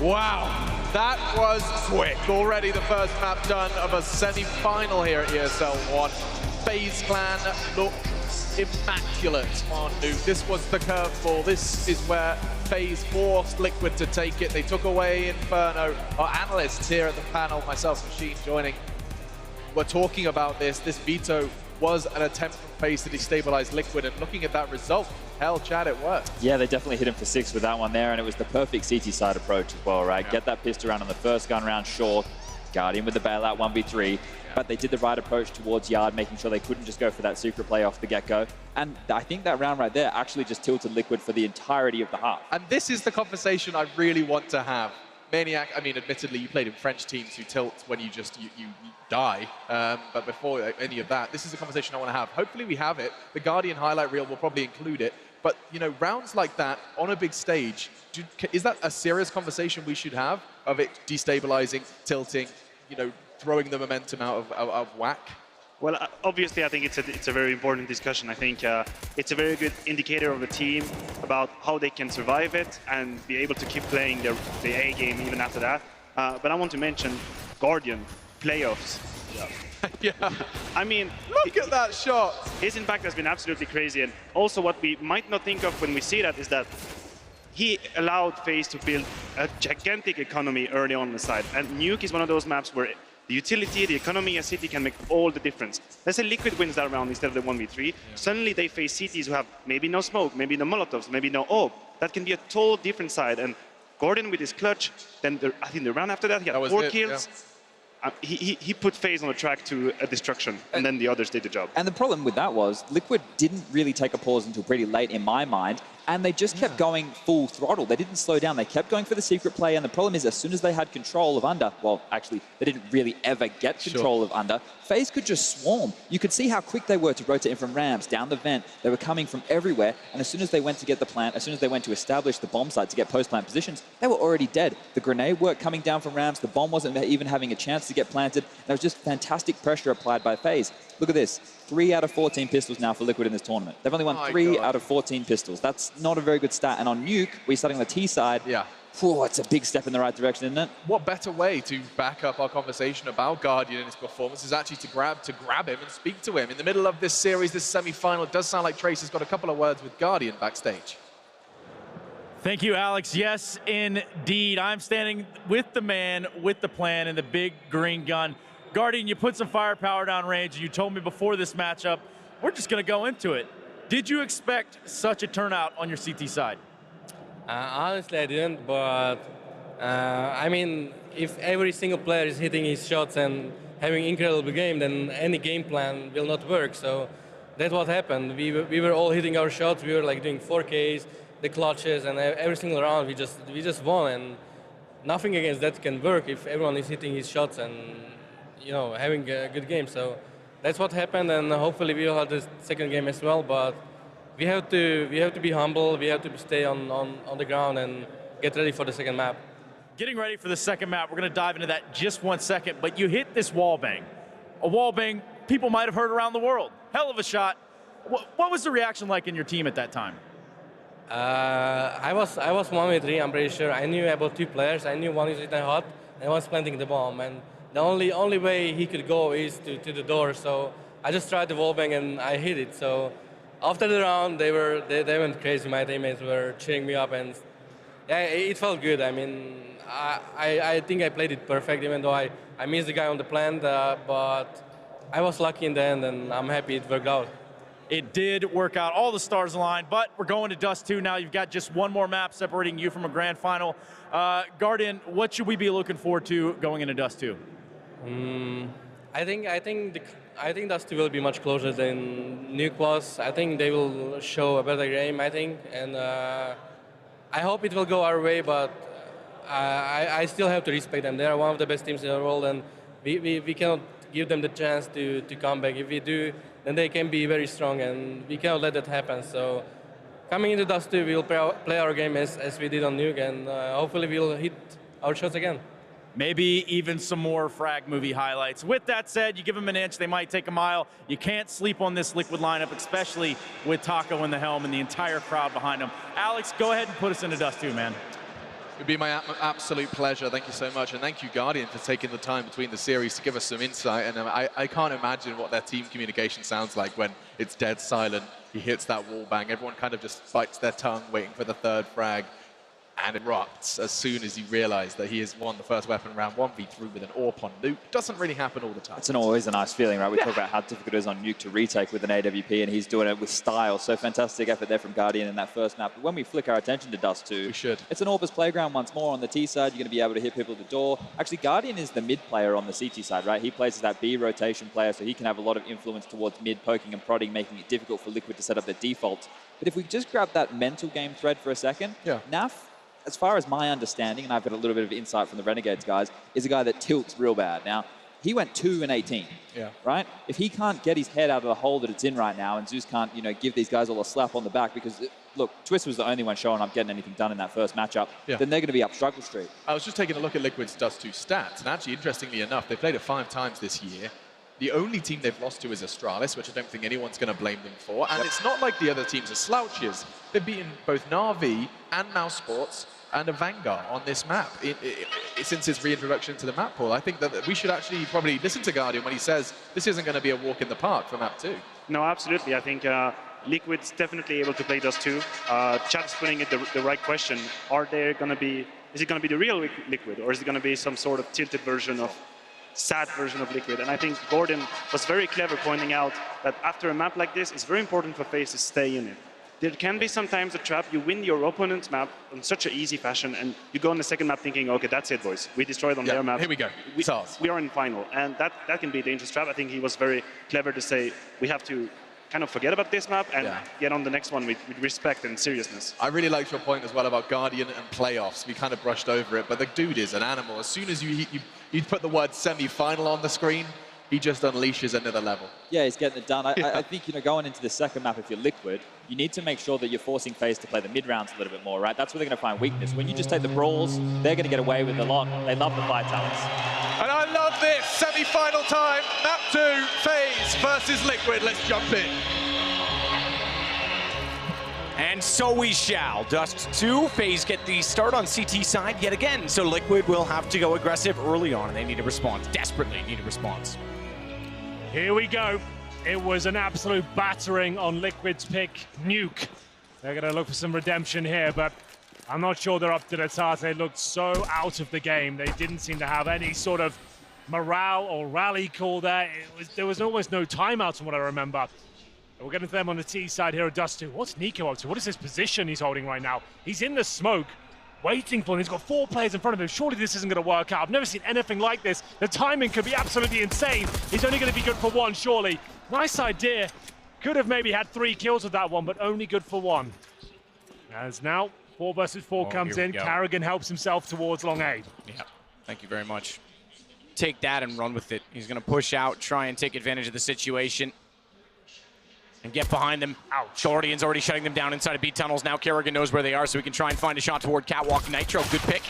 Wow, that was quick. Already the first map done of a semi-final here at ESL One. FaZe Clan looked immaculate on Nuke. This was the curveball. This is where FaZe forced Liquid to take it. They took away Inferno. Our analysts here at the panel, myself, Machine joining, were talking about this. This veto was an attempt from FaZe to destabilize Liquid, and looking at that result, hell, Chad, it worked. Yeah, they definitely hit him for 6 with that one there, and it was the perfect CT side approach as well, right? Yeah. Get that pissed around on the first gun round short, Guardian with the bailout 1v3, but they did the right approach towards Yard, making sure they couldn't just go for that secret play off the get-go. And I think that round right there actually just tilted Liquid for the entirety of the half. And this is the conversation I really want to have. Maniac, I mean, admittedly, you played in French teams who tilt when you just, you die. But before any of that, this is the conversation I want to have. Hopefully we have it. The Guardian highlight reel will probably include it. But, you know, rounds like that on a big stage, is that a serious conversation we should have of it destabilizing, tilting, you know, throwing the momentum out of whack? Well, obviously, I think it's a very important discussion. I think it's a very good indicator of the team about how they can survive it and be able to keep playing the A game even after that. But I want to mention Guardian playoffs. Yeah. I mean, look at that shot. His impact has been absolutely crazy. And also what we might not think of when we see that is that he allowed FaZe to build a gigantic economy early on the side. And Nuke is one of those maps where the utility, the economy, a city can make all the difference. Let's say Liquid wins that round instead of the 1v3. Yeah. Suddenly they face cities who have maybe no smoke, maybe no molotovs, maybe no orb. That can be a total different side. And Gordon with his clutch, then I think the round after that, he had 4 kills. Yeah. He put FaZe on the track to a destruction, and then the others did the job. And the problem with that was Liquid didn't really take a pause until pretty late in my mind, and they just kept going full throttle. They didn't slow down. They kept going for the secret play, and the problem is as soon as they had control of under, well, actually, they didn't really ever get control of under, FaZe could just swarm. You could see how quick they were to rotate in from ramps, down the vent. They were coming from everywhere, and as soon as they went to get the plant, as soon as they went to establish the bomb site to get post-plant positions, they were already dead. The grenade work coming down from ramps, the bomb wasn't even having a chance to get planted. There was just fantastic pressure applied by FaZe. Look at this. 3 out of 14 pistols now for Liquid in this tournament. They've only won 3 out of 14 pistols. That's not a very good stat. And on Nuke, we're starting on the T side. Yeah. Whew, it's a big step in the right direction, isn't it? What better way to back up our conversation about Guardian and his performance is actually to grab him and speak to him. In the middle of this series, this semi-final, it does sound like Trace has got a couple of words with Guardian backstage. Thank you, Alex. Yes, indeed. I'm standing with the man, with the plan, and the big green gun. Guardian, you put some firepower down range, and you told me before this matchup, we're just going to go into it. Did you expect such a turnout on your CT side? Honestly, I didn't, but I mean, if every single player is hitting his shots and having incredible game, then any game plan will not work. So that's what happened. We were all hitting our shots. We were like doing 4Ks, the clutches, and every single round we just won. And nothing against that can work if everyone is hitting his shots and, you know, having a good game. So that's what happened, and hopefully we'll have the second game as well. But we have to be humble. We have to stay on the ground and get ready for the second map. Getting ready for the second map, we're going to dive into that just 1 second. But you hit this wall bang, a wall bang people might have heard around the world. Hell of a shot. What was the reaction like in your team at that time? I was 1v3. I'm pretty sure. I knew about 2 players. I knew one is hitting hot and one was planting the bomb. And the only way he could go is to the door. So I just tried the wallbang and I hit it. So after the round, they went crazy. My teammates were cheering me up, and yeah, it felt good. I mean, I think I played it perfect, even though I missed the guy on the plant. But I was lucky in the end, and I'm happy it worked out. It did work out. All the stars aligned, but we're going to Dust2 now. You've got just one more map separating you from a grand final. Guardian, what should we be looking forward to going into Dust2? I think Dust2 will be much closer than Nuke was. I think they will show a better game, I think, and I hope it will go our way, but I still have to respect them. They are one of the best teams in the world, and we cannot give them the chance to come back. If we do, then they can be very strong, and we cannot let that happen. So coming into Dust2, we'll play our game as we did on Nuke, and hopefully we'll hit our shots again. Maybe even some more frag movie highlights. With that said, you give them an inch, they might take a mile. You can't sleep on this Liquid lineup, especially with Taco in the helm and the entire crowd behind him. Alex, go ahead and put us into Dust2, man. It'd be my absolute pleasure. Thank you so much. And thank you, Guardian, for taking the time between the series to give us some insight. And I can't imagine what their team communication sounds like when it's dead silent. He hits that wall bang. Everyone kind of just bites their tongue waiting for the third frag and erupts as soon as he realized that he has won the first weapon round 1v3 with an AWP on Nuke. Doesn't really happen all the time. It's always a nice feeling, right? We talk about how difficult it is on Nuke to retake with an AWP, and he's doing it with style. So fantastic effort there from Guardian in that first map. But when we flick our attention to Dust2, we should. It's an AWP's playground once more. On the T side, you're going to be able to hit people at the door. Actually, Guardian is the mid player on the CT side, right? He plays as that B rotation player, so he can have a lot of influence towards mid, poking and prodding, making it difficult for Liquid to set up their defaults. But if we just grab that mental game thread for a second, Naf, as far as my understanding, and I've got a little bit of insight from the Renegades guys, is a guy that tilts real bad. Now, he went 2-18, right? If he can't get his head out of the hole that it's in right now, and Zeus can't, give these guys all a slap on the back, because, look, Twist was the only one showing up getting anything done in that first matchup, then they're going to be up struggle street. I was just taking a look at Liquid's Dust2 stats, and actually, interestingly enough, they played it 5 times this year. The only team they've lost to is Astralis, which I don't think anyone's going to blame them for. And it's not like the other teams are slouches. They've beaten both Na'Vi and Mouse Sports and a Vanguard on this map since its reintroduction to the map pool. I think that we should actually probably listen to Guardian when he says this isn't going to be a walk in the park for map 2. No, absolutely. I think Liquid's definitely able to play Dust2. Chad's putting it the right question. Is it going to be the real Liquid, or is it going to be some sort of tilted version of sad version of Liquid? And I think Gordon was very clever pointing out that after a map like this, it's very important for FaZe to stay in it. There can be sometimes a trap. You win your opponent's map in such an easy fashion, and you go on the second map thinking, okay, that's it, boys. We destroyed on their map. Here we go. We are in final, and that can be a dangerous trap. I think he was very clever to say, we have to kind of forget about this map and get on the next one with respect and seriousness. I really liked your point as well about Guardian and playoffs. We kind of brushed over it, but the dude is an animal. As soon as you put the word semi-final on the screen, he just unleashes another level. Yeah, he's getting it done. I think, going into the second map, if you're Liquid, you need to make sure that you're forcing FaZe to play the mid-rounds a little bit more, right? That's where they're going to find weakness. When you just take the brawls, they're going to get away with a lot. They love the fight talents. And I love this. Semi-final time. Map 2, FaZe versus Liquid. Let's jump in. And so we shall. Dust2, FaZe get the start on CT side yet again. So Liquid will have to go aggressive early on, and they need a response. Desperately need a response. Here we go. It was an absolute battering on Liquid's pick, Nuke. They're going to look for some redemption here, but I'm not sure they're up to the task. They looked so out of the game. They didn't seem to have any sort of morale or rally call there. There was almost no timeouts from what I remember. We're getting to them on the T side here at Dust2. What's Nico up to? What is his position he's holding right now? He's in the smoke, waiting for him. He's got 4 players in front of him. Surely this isn't going to work out. I've never seen anything like this. The timing could be absolutely insane. He's only going to be good for 1, surely. Nice idea. Could have maybe had 3 kills with that one, but only good for 1. As now, 4 versus 4 comes in. Carrigan helps himself towards long A. Yeah, thank you very much. Take that and run with it. He's going to push out, try and take advantage of the situation. And get behind them. Ouch. Guardian's already shutting them down inside of B tunnels. Now Carrigan knows where they are, so he can try and find a shot toward Catwalk. Nitro, good pick.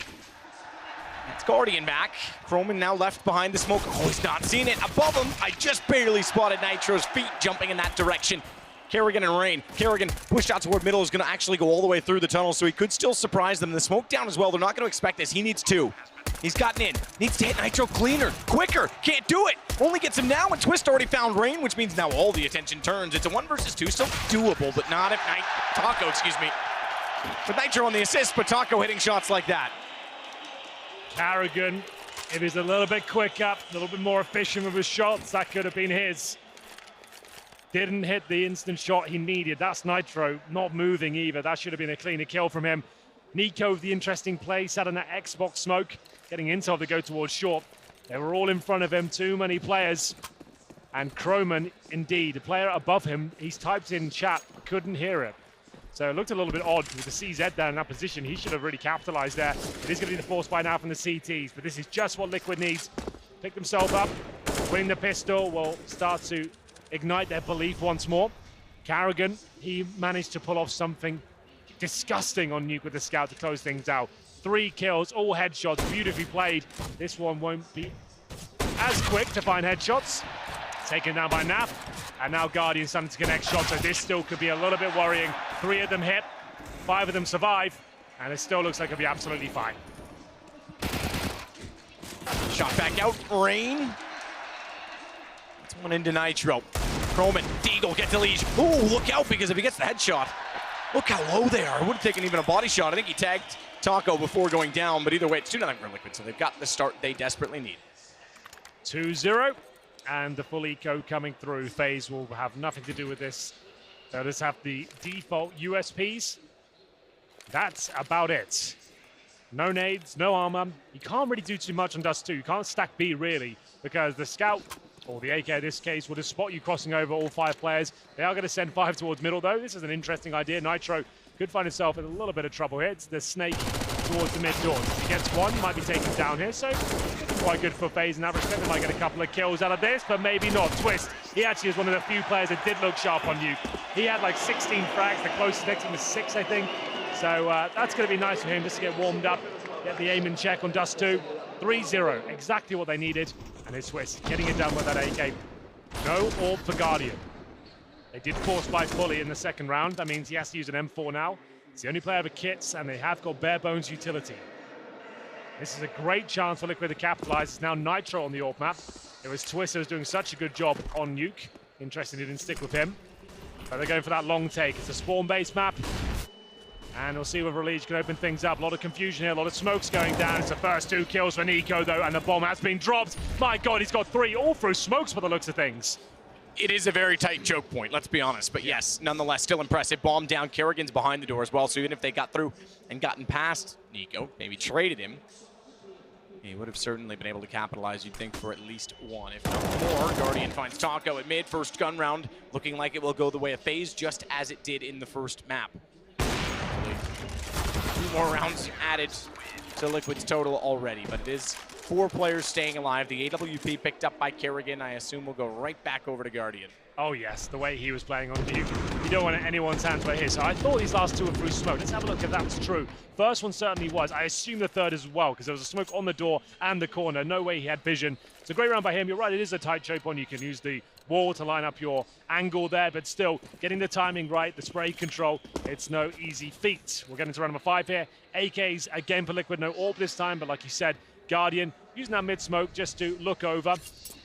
It's Guardian back. Croman now left behind the smoke. Oh, he's not seen it. Above him, I just barely spotted Nitro's feet jumping in that direction. Carrigan and Rain. Carrigan pushed out toward middle, is going to actually go all the way through the tunnel, so he could still surprise them. The smoke down as well. They're not going to expect this. He needs 2. He's gotten in. Needs to hit Nitro cleaner, quicker. Can't do it. Only gets him now, and Twist already found Rain, which means now all the attention turns. It's a 1 versus 2, still doable, but not if Taco, excuse me. With Nitro on the assist, but Taco hitting shots like that. Carrigan, if he's a little bit quicker, a little bit more efficient with his shots, that could have been his. Didn't hit the instant shot he needed. That's Nitro, not moving either. That should have been a cleaner kill from him. Nico, the interesting play, sat in that Xbox smoke, getting intel to go towards short. They were all in front of him, too many players. And Croman, indeed, the player above him, he's typed in chat, couldn't hear it. So it looked a little bit odd with the CZ down in that position. He should have really capitalized there. It is going to be the force by now from the CTs, but this is just what Liquid needs. Pick themselves up, winning the pistol will start to ignite their belief once more. Carrigan, he managed to pull off something disgusting on Nuke with the scout to close things out. 3 kills, all headshots, beautifully played. This one won't be as quick to find headshots. Taken down by Naf, and now Guardian starting to connect shots, so this still could be a little bit worrying. 3 of them hit, 5 of them survive. And it still looks like it'll be absolutely fine. Shot back out, Rain. That's one into Nitro. Croman, Deagle gets a leash. Ooh, look out, because if he gets the headshot, look how low they are. I would have taken even a body shot. I think he tagged Taco before going down, but either way, it's 2-0 for Liquid, so they've got the start they desperately need. 2-0, and the full eco coming through. FaZe will have nothing to do with this. They'll just have the default USPs. That's about it. No nades, no armor. You can't really do too much on Dust2. You can't stack B, really, because the scout, or the AK in this case, will just spot you crossing over all 5 players. They are going to send 5 towards middle, though. This is an interesting idea. Nitro could find himself in a little bit of trouble here. It's the snake towards the mid door. If he gets one, he might be taken down here, so quite good for FaZe in that respect. They might get a couple of kills out of this, but maybe not. Twist, he actually is one of the few players that did look sharp on you. He had like 16 frags, the closest next to him was 6, I think. So that's going to be nice for him just to get warmed up, get the aim in check on Dust2. 3-0, exactly what they needed. And it's Twist getting it done with that AK. No orb for Guardian. They did force buy fully in the second round. That means he has to use an M4 now. It's the only player with kits, and they have got bare bones utility. This is a great chance for Liquid to capitalize. It's now Nitro on the orb map. It was Twist who was doing such a good job on Nuke. Interesting he didn't stick with him. But they're going for that long take. It's a spawn-based map. And we'll see whether Release can open things up. A lot of confusion here, a lot of smokes going down. It's the first 2 kills for Nico, though, and the bomb has been dropped. My God, he's got 3 all through smokes by the looks of things. It is a very tight choke point, let's be honest. But yes, nonetheless, still impressive. Bomb down, Kerrigan's behind the door as well. So even if they got through and gotten past Nico, maybe traded him, he would have certainly been able to capitalize, you'd think, for at least 1, if not more. Guardian finds Taco at mid, first gun round, looking like it will go the way of FaZe, just as it did in the first map. 2 more rounds added to Liquid's total already, but it is 4 players staying alive. The AWP picked up by Kerrigan, I assume, will go right back over to Guardian. Oh yes, the way he was playing on Duke. You don't want anyone's hands but his. So I thought these last 2 were through smoke. Let's have a look if that was true. First one certainly was. I assume the third as well, because there was a smoke on the door and the corner. No way he had vision. It's a great round by him. You're right, it is a tight choke on. You can use the wall to line up your angle there, but still, getting the timing right, the spray control, it's no easy feat. We're getting to round number 5 here. AKs again for Liquid, no orb this time, but like you said, Guardian using that mid smoke just to look over.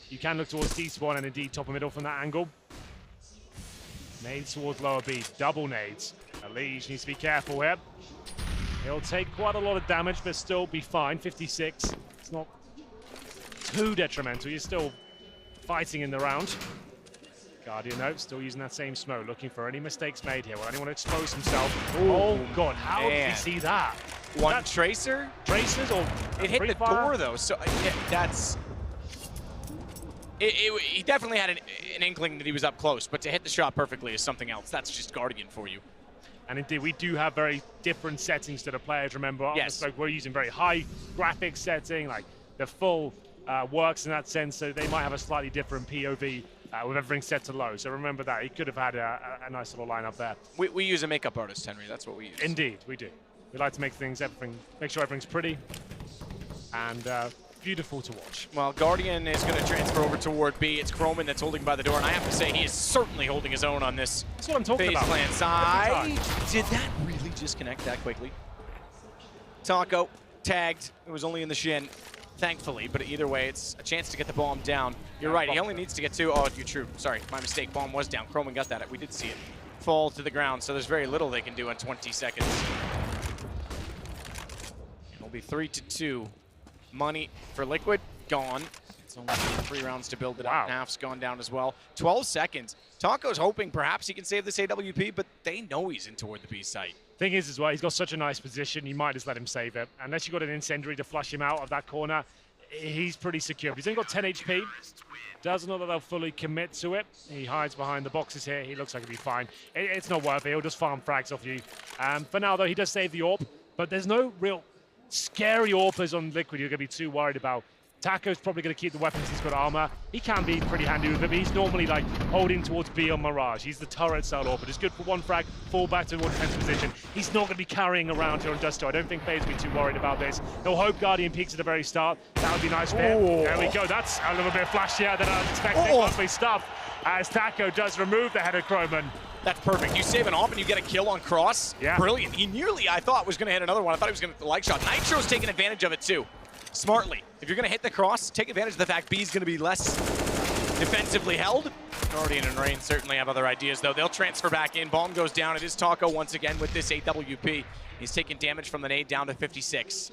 You can look towards D-spawn and indeed top of middle from that angle. Nades towards lower B, double nades. Elige needs to be careful here. He'll take quite a lot of damage, but still be fine. 56, it's not too detrimental. You're still fighting in the round. Guardian, no, still using that same smoke, looking for any mistakes made here. Will anyone expose himself? Ooh, oh, God, how did he see that? One tracer? Tracers or it hit the door, though, so yeah, that's... He definitely had an inkling that he was up close, but to hit the shot perfectly is something else. That's just Guardian for you. And indeed, we do have very different settings to the players. Remember, yes. We're using very high graphics setting, like the full works in that sense, so they might have a slightly different POV with everything set to low. So remember that. He could have had a nice little lineup there. We use a makeup artist, Henry. That's what we use. Indeed, we do. We like to make things, make sure everything's pretty and beautiful to watch. Well, Guardian is going to transfer over toward B. It's Croman that's holding by the door, and I have to say he is certainly holding his own on this. That's what I'm talking about. FaZe side. Did that really just connect that quickly? Taco tagged. It was only in the shin, thankfully, but either way, it's a chance to get the bomb down. You're right, he only needs to get 2. Oh, you're true. Sorry, my mistake. Bomb was down. Croman got that. We did see it fall to the ground, so there's very little they can do in 20 seconds. It'll be 3-2. Money for Liquid, gone. It's only 3 rounds to build it up. Naf's gone down as well. 12 seconds. Taco's hoping perhaps he can save this AWP, but they know he's in toward the B site. Thing is as well, he's got such a nice position, you might just let him save it. Unless you've got an incendiary to flush him out of that corner, he's pretty secure. But he's only got 10 HP. Doesn't know that they'll fully commit to it. He hides behind the boxes here. He looks like he'll be fine. It's not worth it. He'll just farm frags off you. For now, though, he does save the orb, but there's no real scary AWPers on Liquid you're going to be too worried about. Taco's probably going to keep the weapons, he's got armor. He can be pretty handy with it, but he's normally like holding towards B on Mirage. He's the turret style AWPer. It's good for 1 frag, fall back to a more defensive position. He's not going to be carrying around here on Dust2. I don't think FaZe will be too worried about this. He'll hope Guardian peaks at the very start. That would be nice for him. There we go. That's a little bit flashier than I was expecting. Lovely stuff as Taco does remove the head of Croman. That's perfect. You save an off and you get a kill on cross. Yeah. Brilliant. He nearly, I thought, was going to hit another one. I thought he was going to hit the leg shot. Nitro's taking advantage of it too. Smartly. If you're going to hit the cross, take advantage of the fact B's going to be less defensively held. Guardian and Rain certainly have other ideas, though. They'll transfer back in. Bomb goes down. It is Taco once again with this AWP. He's taking damage from the nade down to 56.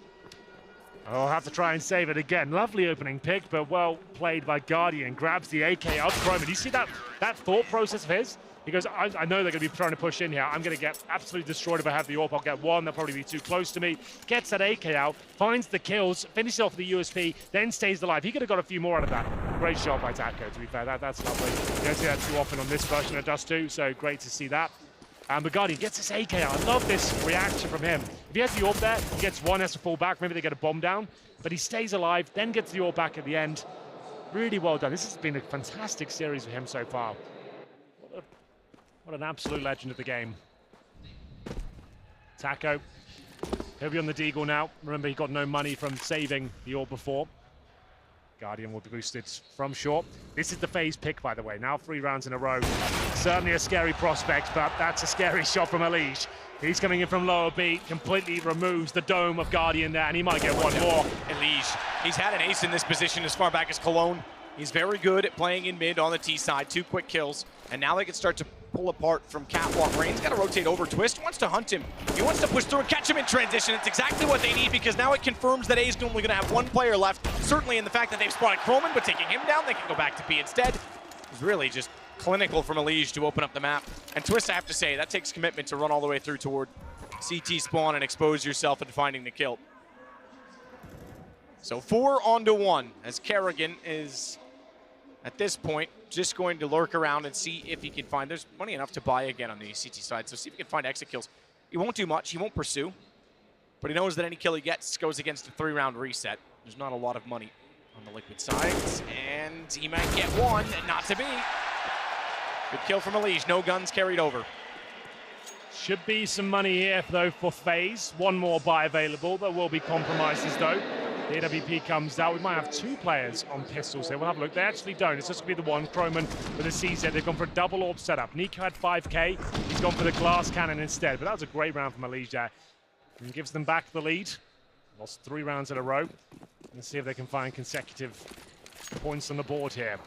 I'll have to try and save it again. Lovely opening pick, but well played by Guardian. Grabs the AK out Chrome. And you see that thought process of his? He goes, I know they're going to be trying to push in here. I'm going to get absolutely destroyed if I have the AWP. I'll get one. They'll probably be too close to me. Gets that AK out, finds the kills, finishes off the USP, then stays alive. He could have got a few more out of that. Great shot by Taco, to be fair. That's lovely. You don't see that too often on this version of Dust2, so great to see that. But Guardian gets his AK out. I love this reaction from him. If he has the AWP there, he gets one, has to fall back. Maybe they get a bomb down. But he stays alive, then gets the AWP back at the end. Really well done. This has been a fantastic series for him so far. What an absolute legend of the game. Taco, he'll be on the Deagle now. Remember, he got no money from saving the AWP before. Guardian will be boosted from short. This is the FaZe pick, by the way. Now 3 rounds in a row. Certainly a scary prospect, but that's a scary shot from Elige. He's coming in from lower B, completely removes the dome of Guardian there, and he might get one more. Elige, he's had an ace in this position as far back as Cologne. He's very good at playing in mid on the T side. 2 quick kills, and now they can start to pull apart from Catwalk. Rain's got to rotate over. Twist wants to hunt him. He wants to push through and catch him in transition. It's exactly what they need, because now it confirms that A's only going to have 1 player left. Certainly in the fact that they've spotted Croman, but taking him down, they can go back to B instead. It's really just clinical from Elige to open up the map. And Twist, I have to say, that takes commitment to run all the way through toward CT spawn and expose yourself into finding the kill. So 4 onto 1 as Kerrigan is, at this point, just going to lurk around and see if he can find, there's money enough to buy again on the CT side, so see if he can find exit kills. He won't do much, he won't pursue, but he knows that any kill he gets goes against a 3-round reset. There's not a lot of money on the Liquid side, and he might get one, not to be. Good kill from Elige, no guns carried over. Should be some money here, though, for FaZe. 1 more buy available. There will be compromises, though. The AWP comes out. We might have 2 players on pistols here. We'll have a look. They actually don't. It's just going to be the one. Croman with a CZ. They've gone for a double AWP setup. Nico had 5K. He's gone for the glass cannon instead. But that was a great round from Elige there. And gives them back the lead. Lost 3 rounds in a row. Let's see if they can find consecutive points on the board here.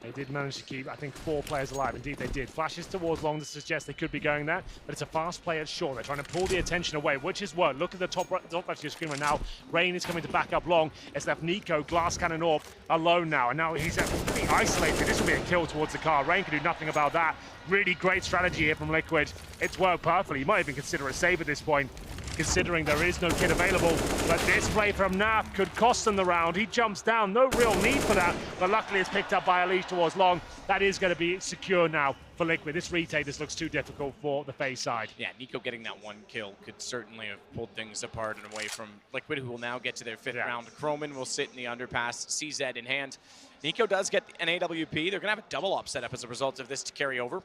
They did manage to keep, I think, 4 players alive. Indeed, they did. Flashes towards long to suggest they could be going there, but it's a fast play at short. They're trying to pull the attention away, which is what. Look at the top left of your screen right now. Rain is coming to back up long. It's left Nico, glass cannon AWP, alone now, and now he's being isolated. This will be a kill towards the car. Rain can do nothing about that. Really great strategy here from Liquid. It's worked perfectly. You might even consider a save at this point, considering there is no kit available. But this play from Naf could cost them the round. He jumps down, no real need for that, but luckily it's picked up by Elige towards long. That is going to be secure now for Liquid. This retake, this looks too difficult for the FaZe side. Yeah, Nico getting that 1 kill could certainly have pulled things apart and away from Liquid, who will now get to their 5th round. Croman will sit in the underpass, CZ in hand. Nico does get an AWP. They're going to have a double op setup as a result of this to carry over.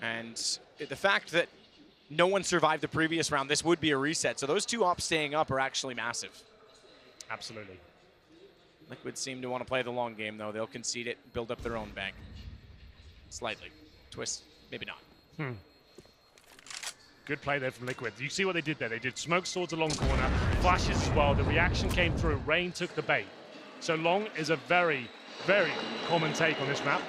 And the fact that no one survived the previous round, this would be a reset. So those 2 ops staying up are actually massive. Absolutely. Liquid seem to want to play the long game, though. They'll concede it, build up their own bank. Slightly. Twist, maybe not. Good play there from Liquid. You see what they did there? They did smoke swords along corner, flashes as well. The reaction came through. Rain took the bait. So long is a very, very common take on this map.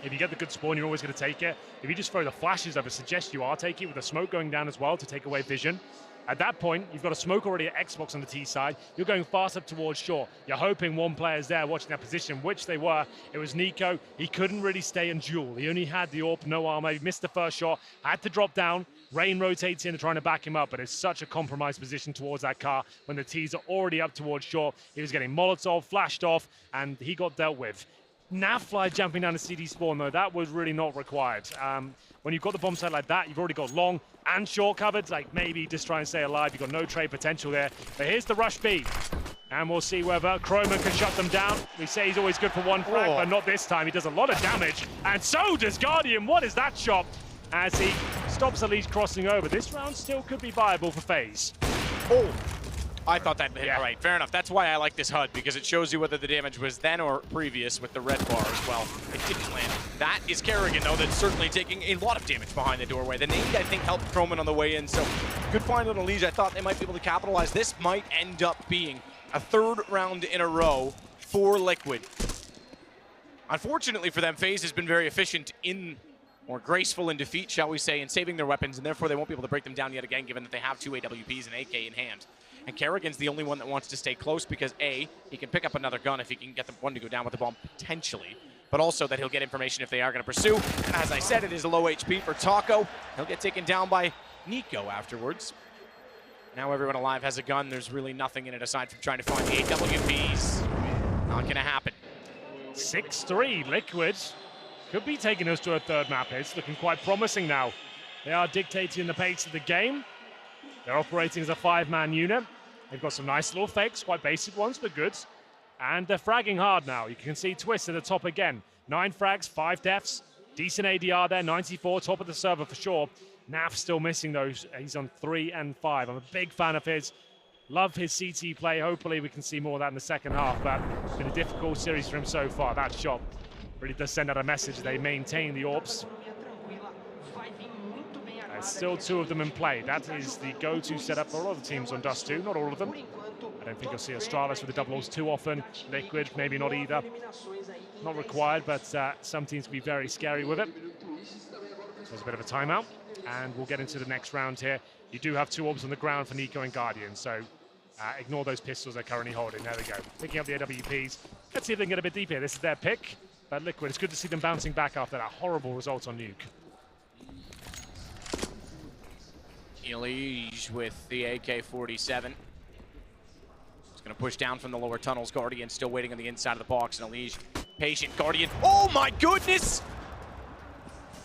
If you get the good spawn, you're always going to take it. If you just throw the flashes, I would suggest you are taking it with the smoke going down as well to take away vision. At that point, you've got a smoke already at Xbox on the T side. You're going fast up towards short. You're hoping 1 player's there watching that position, which they were. It was Nico. He couldn't really stay and duel. He only had the AWP, no armor. He missed the first shot, had to drop down. Rain rotates in and trying to back him up, but it's such a compromised position towards that car when the T's are already up towards short. He was getting Molotov, flashed off, and he got dealt with. Nafly jumping down the CD spawn, though, that was really not required. When you've got the bomb site like that, you've already got long and short covered. Like, maybe just try and stay alive. You've got no trade potential there. But here's the rush B. And we'll see whether Croman can shut them down. We say he's always good for 1 frag, but not this time. He does a lot of damage. And so does Guardian. What is that shot? As he stops Elige crossing over. This round still could be viable for FaZe. I thought that hit. All right, fair enough. That's why I like this HUD, because it shows you whether the damage was then or previous with the red bar as well. It didn't land. That is Kerrigan, though, that's certainly taking a lot of damage behind the doorway. The nade, I think, helped Croman on the way in, so good find on Elige. I thought they might be able to capitalize. This might end up being a third round in a row for Liquid. Unfortunately for them, FaZe has been very efficient in, or graceful in defeat, shall we say, in saving their weapons, and therefore they won't be able to break them down yet again, given that they have 2 AWPs and AK in hand. And Kerrigan's the only one that wants to stay close because A, he can pick up another gun if he can get the one to go down with the bomb potentially, but also that he'll get information if they are going to pursue. And as I said, it is a low HP for Taco. He'll get taken down by Nico afterwards. Now everyone alive has a gun. There's really nothing in it aside from trying to find the AWPs. Not going to happen. 6-3, Liquid could be taking us to a third map. It's looking quite promising now. They are dictating the pace of the game. They're operating as a 5-man unit. They've got some nice little fakes, quite basic ones, but good. And they're fragging hard now. You can see Twist at the top again. 9 frags, 5 deaths. Decent ADR there, 94, top of the server for sure. Naf still missing those. He's on 3 and 5. I'm a big fan of his. Love his CT play. Hopefully we can see more of that in the second half, but it's been a difficult series for him so far. That shot really does send out a message. They maintain the AWPs. There's still 2 of them in play. That is the go-to setup for a lot of the teams on Dust2, not all of them. I don't think you'll see Astralis with the double AWPs too often. Liquid, maybe not either. Not required, but some teams can be very scary with it. So there's a bit of a timeout, and we'll get into the next round here. You do have 2 AWPs on the ground for Nico and Guardian, so ignore those pistols they're currently holding. There we go. Picking up the AWPs. Let's see if they can get a bit deep here. This is their pick, but Liquid, it's good to see them bouncing back after that horrible result on Nuke. Elige with the AK-47. He's going to push down from the lower tunnels. Guardian still waiting on the inside of the box, and Elige patient. Guardian, oh my goodness!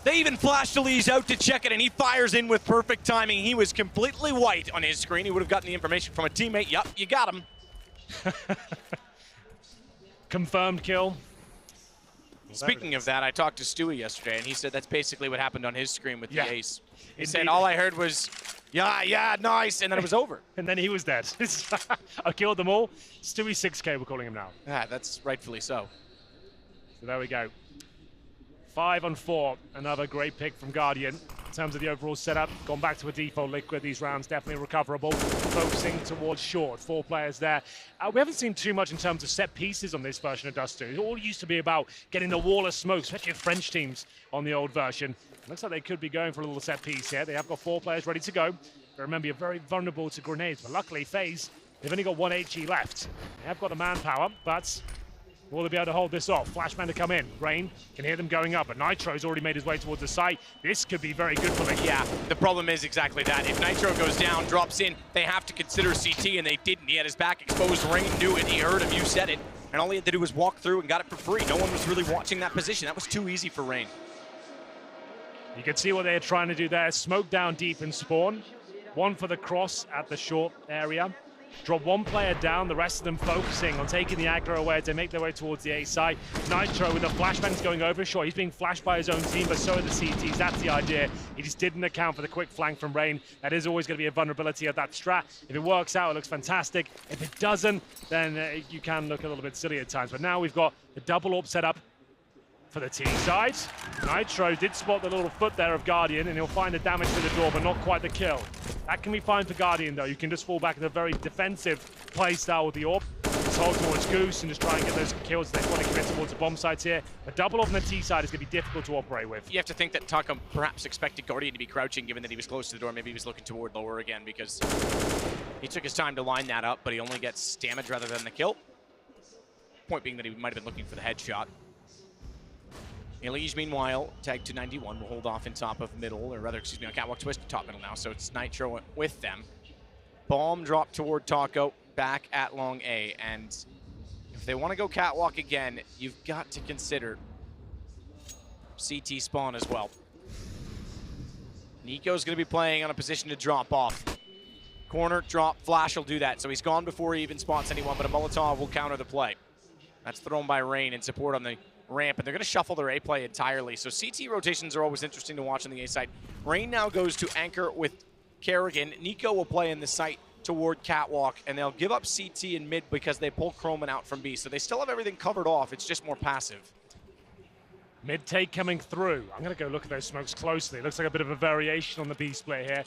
They even flashed Elige out to check it, and he fires in with perfect timing. He was completely white on his screen. He would have gotten the information from a teammate. Yup, you got him. Confirmed kill. Speaking of that, I talked to Stewie yesterday, and he said that's basically what happened on his screen with the ace. He said all I heard was, yeah, nice, and then it was over. And then he was dead. I killed them all. Stewie 6K, we're calling him now. Yeah, that's rightfully so. So there we go. 5 on 4, another great pick from Guardian. In terms of the overall setup, gone back to a default Liquid. These rounds definitely recoverable. Focusing towards short, 4 players there. We haven't seen too much in terms of set pieces on this version of Dust2. It all used to be about getting the wall of smoke, especially French teams on the old version. Looks like they could be going for a little set piece here. They have got 4 players ready to go. But remember, you're very vulnerable to grenades. But luckily, FaZe, they've only got 1 HE left. They have got the manpower, but will they be able to hold this off? Flashman to come in. Rain can hear them going up, but Nitro's already made his way towards the site. This could be very good for them. Yeah, the problem is exactly that. If Nitro goes down, drops in, they have to consider CT, and they didn't. He had his back exposed. Rain knew it. He heard him. You said it. And all he had to do was walk through and got it for free. No one was really watching that position. That was too easy for Rain. You can see what they're trying to do there. Smoke down deep in spawn. 1 for the cross at the short area. Drop 1 player down, the rest of them focusing on taking the aggro away as they make their way towards the A side. Nitro with the flashbangs going over. Sure, he's being flashed by his own team, but so are the CTs. That's the idea. He just didn't account for the quick flank from Rain. That is always going to be a vulnerability of that strat. If it works out, it looks fantastic. If it doesn't, then you can look a little bit silly at times. But now we've got the double AWP set up for the T side. Nitro did spot the little foot there of Guardian, and he'll find the damage to the door, but not quite the kill. That can be fine for Guardian, though. You can just fall back into a very defensive play style with the AWP. Just hold towards Goose and just try and get those kills. They want to commit towards the bomb sites here. A double on the T side is going to be difficult to operate with. You have to think that Taco perhaps expected Guardian to be crouching, given that he was close to the door. Maybe he was looking toward lower again, because he took his time to line that up, but he only gets damage rather than the kill. Point being that he might have been looking for the headshot. Elige, meanwhile, tagged to 91, will hold off in top of middle, or rather, excuse me, on Catwalk Twist, top middle now, so it's Nitro with them. Bomb drop toward Taco, back at long A, and if they want to go Catwalk again, you've got to consider CT spawn as well. Nico's going to be playing on a position to drop off. Corner, drop, flash will do that, so he's gone before he even spots anyone, but a Molotov will counter the play. That's thrown by Rain in support on the ramp, and they're going to shuffle their A play entirely. So CT rotations are always interesting to watch on the A side. Rain now goes to anchor with Kerrigan. Nico will play in the site toward Catwalk, and they'll give up CT in mid because they pull Croman out from B. So they still have everything covered off. It's just more passive. Mid take coming through. I'm going to go look at those smokes closely. It looks like a bit of a variation on the B split here.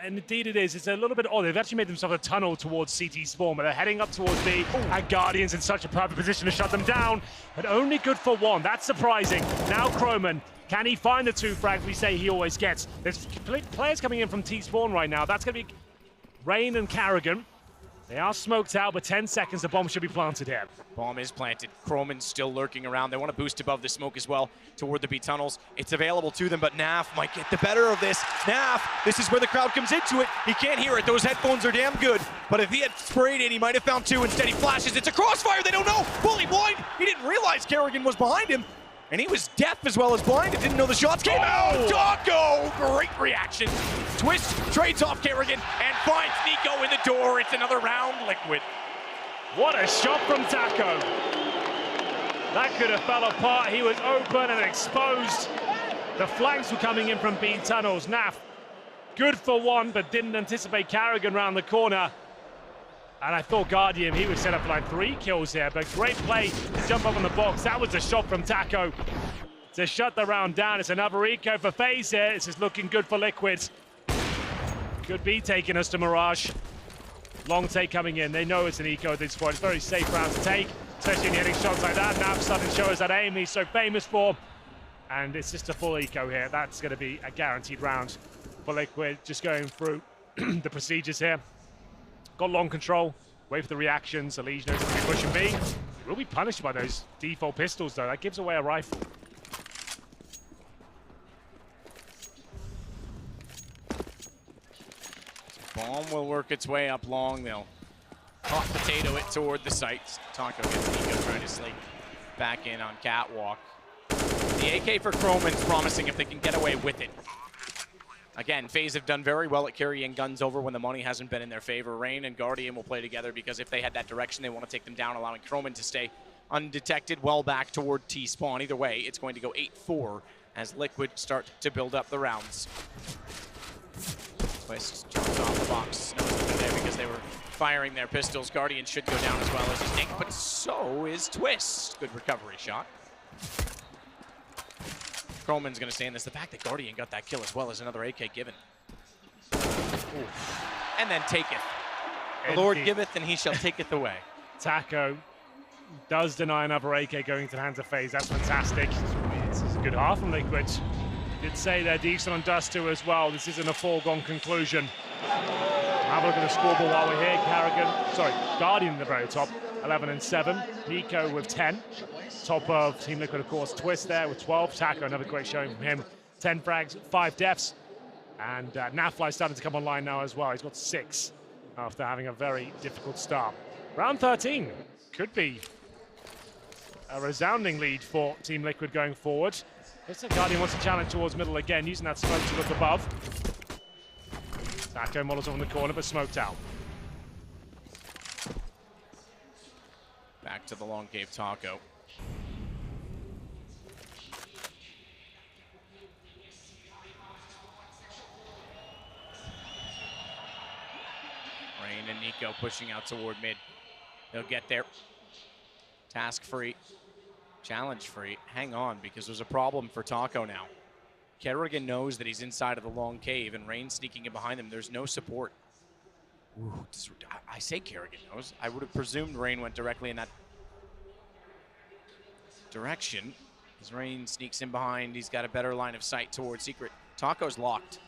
And indeed it is. It's a little bit odd. They've actually made themselves a tunnel towards CT spawn, but they're heading up towards B. And Guardian's in such a perfect position to shut them down, but only good for one. That's surprising. Now Croman, can he find the 2 frags we say he always gets? There's players coming in from T spawn right now. That's going to be Rain and Carrigan. They are smoked out, but 10 seconds, the bomb should be planted here. Bomb is planted. Croman's still lurking around. They want to boost above the smoke as well toward the B tunnels. It's available to them, but Naf might get the better of this. Naf, this is where the crowd comes into it. He can't hear it. Those headphones are damn good, but if he had sprayed it, he might have found 2. Instead, he flashes. It's a crossfire. They don't know. Fully blind. He didn't realize Carrigan was behind him, and he was deaf as well as blind and didn't know the shots came out. Taco, great reaction. Twist trades off Carrigan and finds Nico in the door. It's another round, Liquid. What a shot from Taco. That could have fell apart. He was open and exposed. The flanks were coming in from B tunnels. Naf, good for 1, but didn't anticipate Carrigan round the corner. And I thought Guardian, he was set up for like 3 kills here, but great play to jump up on the box. That was a shot from Taco to shut the round down. It's another eco for FaZe here. This is looking good for Liquid. Could be taking us to Mirage. Long take coming in. They know it's an eco at this point. It's a very safe round to take, especially in hitting shots like that. Now starting to show us that aim he's so famous for. And it's just a full eco here. That's going to be a guaranteed round for Liquid. Just going through the procedures here. Got long control. Wait for the reactions. Elige knows to be pushing B. He will be punished by those default pistols, though. That gives away a rifle. Bomb will work its way up long. They'll hot potato it toward the sights. Taco gets Nico trying to slate back in on Catwalk. The AK for Croman's promising if they can get away with it. Again, FaZe have done very well at carrying guns over when the money hasn't been in their favor. Rain and Guardian will play together because if they had that direction, they want to take them down, allowing Croman to stay undetected well back toward T-spawn. Either way, it's going to go 8-4 as Liquid start to build up the rounds. Twist jumps off the box. Knows that they're there because they were firing their pistols. Guardian should go down as well as his Nick, but so is Twist. Good recovery shot. Croman's going to stay in this. The fact that Guardian got that kill as well as another AK given. Ooh. And then taketh. The Lord giveth and he shall taketh away. Taco does deny another AK going to the hands of FaZe. That's fantastic. This is a good half from Liquid. Did say they're decent on Dust2 as well. This isn't a foregone conclusion. Have a look at the scoreboard while we're here. Guardian at the very top, 11 and 7. Nico with 10. Top of Team Liquid, of course, Twist there with 12. Taco, another great showing from him. 10 frags, 5 deaths. And Nafly starting to come online now as well. He's got 6 after having a very difficult start. Round 13 could be a resounding lead for Team Liquid going forward. Looks like Guardian wants to challenge towards middle again, using that smoke to look above. Taco models on the corner, but smoked out. Back to the long cave Taco. Rain and Nico pushing out toward mid. They'll get there. Task free. Challenge free. Hang on, because there's a problem for Taco now. Kerrigan knows that he's inside of the long cave and Rain sneaking in behind him. There's no support. Ooh, I say Kerrigan knows. I would have presumed Rain went directly in that direction. As Rain sneaks in behind, he's got a better line of sight towards Secret. Taco's locked.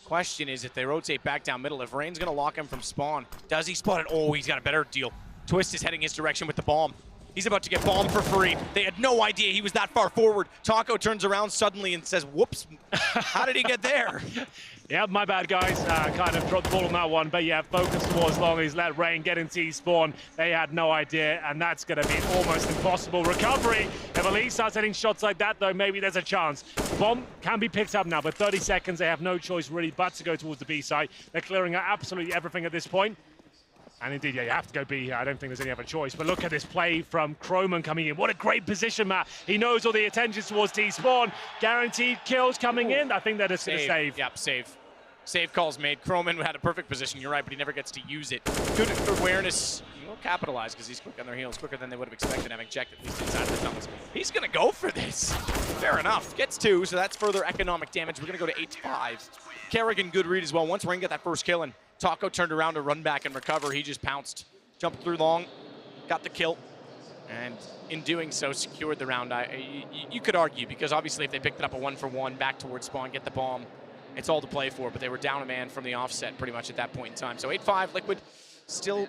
Question is, if they rotate back down middle, if Rain's gonna lock him from spawn, does he spot it? Oh, he's got a better deal. Twist is heading his direction with the bomb. He's about to get bombed for free. They had no idea he was that far forward. Taco turns around suddenly and says, whoops, how did he get there? Yeah, my bad, guys. Kind of dropped the ball on that one. But yeah, focus towards long. He's let Rain get into T-spawn. They had no idea, and that's going to be an almost impossible recovery. If Elise starts hitting shots like that, though, maybe there's a chance. Bomb can be picked up now, but 30 seconds. They have no choice, really, but to go towards the B side. They're clearing out absolutely everything at this point. And indeed, yeah, you have to go B here. I don't think there's any other choice. But look at this play from Croman coming in. What a great position, Matt. He knows all the attention towards T-spawn. Guaranteed kills coming in. I think they're just going to save. Yep, save. Save calls made. Croman had a perfect position, you're right, but he never gets to use it. Good awareness. He won't capitalize because he's quick on their heels, quicker than they would have expected, having checked at least inside the tunnels. He's going to go for this. Fair enough. Gets 2, so that's further economic damage. We're going to go to 8-5. Kerrigan, good read as well. Once Rain got that first kill and Taco turned around to run back and recover, he just pounced. Jumped through long, got the kill, and in doing so, secured the round. You could argue, because obviously if they picked it up a 1-for-1 back towards spawn, get the bomb, it's all to play for, but they were down a man from the offset pretty much at that point in time. So 8-5, Liquid still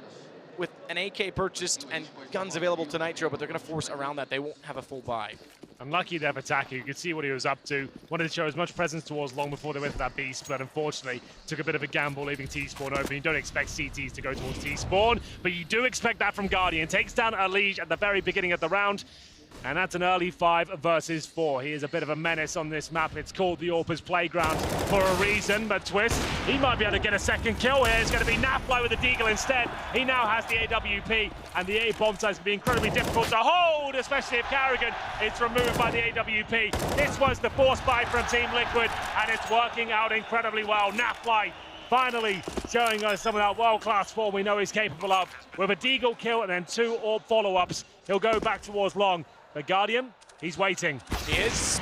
with an AK purchased and guns available to Nitro, but they're going to force around that. They won't have a full buy. Unlucky to have attacker. You could see what he was up to. Wanted to show as much presence towards long before they went for that beast, but unfortunately took a bit of a gamble leaving T-Spawn open. You don't expect CTs to go towards T-Spawn, but you do expect that from Guardian. Takes down Alige at the very beginning of the round. And that's an early 5 versus 4. He is a bit of a menace on this map. It's called the Orpa's Playground for a reason, but Twist, he might be able to get a second kill here. It's going to be Nafly with the Deagle instead. He now has the AWP, and the A bomb size can be incredibly difficult to hold, especially if Carrigan is removed by the AWP. This was the force buy from Team Liquid, and it's working out incredibly well. Nafly finally showing us some of that world-class form we know he's capable of. With a Deagle kill and then 2 Orb follow-ups, he'll go back towards long. But Guardian, he's waiting. He is.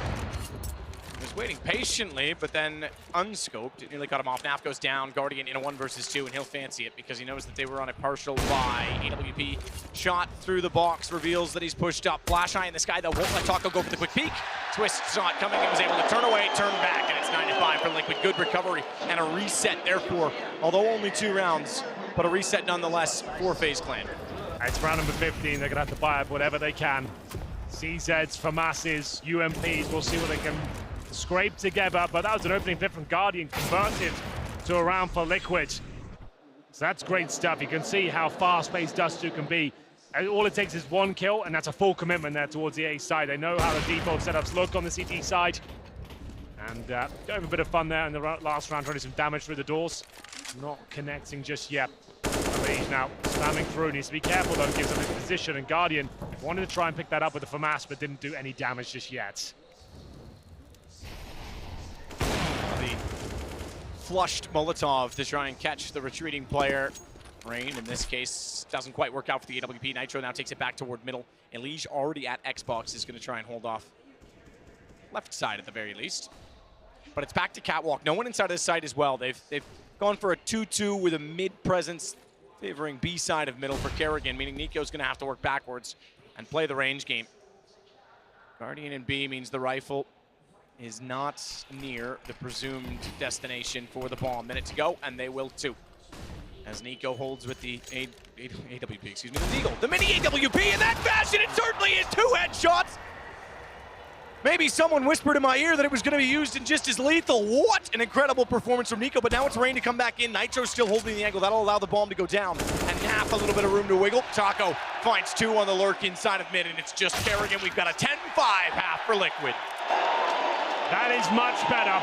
He's waiting patiently, but then unscoped. It nearly cut him off. Naf goes down. Guardian in a 1 versus 2, and he'll fancy it because he knows that they were on a partial buy. AWP shot through the box, reveals that he's pushed up. Flash eye in the sky, though, won't let Taco go for the quick peek. Twist saw it coming and was able to turn away, turn back, and it's 9-5 for Liquid. Good recovery and a reset, therefore, although only 2 rounds, but a reset nonetheless for FaZe Clan. It's round number 15. They're going to have to buy up whatever they can. CZs, FAMASs, UMPs, we'll see what they can scrape together, but that was an opening pick from Guardian, converted to a round for Liquid. So that's great stuff. You can see how fast-paced Dust2 can be. And all it takes is 1 kill, and that's a full commitment there towards the A side. They know how the default setups look on the CT side. And have a bit of fun there in the last round, trying to do some damage through the doors. Not connecting just yet. Alige now spamming through, needs to be careful though, gives him his position, and Guardian wanted to try and pick that up with the FAMAS, but didn't do any damage just yet. The flushed Molotov to try and catch the retreating player. Rain, in this case, doesn't quite work out for the AWP. Nitro now takes it back toward middle. Alige already at Xbox is going to try and hold off left side at the very least. But it's back to Catwalk. No one inside of this side as well. They've gone for a 2-2 with a mid presence favoring B side of middle for Kerrigan, meaning Nico's going to have to work backwards and play the range game. Guardian in B means the rifle is not near the presumed destination for the bomb. Minute to go, and they will too. As Nico holds with the AWP, excuse me, the Deagle. The mini AWP in that fashion, it certainly is 2 headshots. Maybe someone whispered in my ear that it was going to be used in just as lethal. What an incredible performance from Nico, but now it's Rain to come back in. Nitro still holding the angle. That'll allow the bomb to go down. And half a little bit of room to wiggle. Taco finds 2 on the lurk inside of mid, and it's just Kerrigan. We've got a 10-5 half for Liquid. That is much better.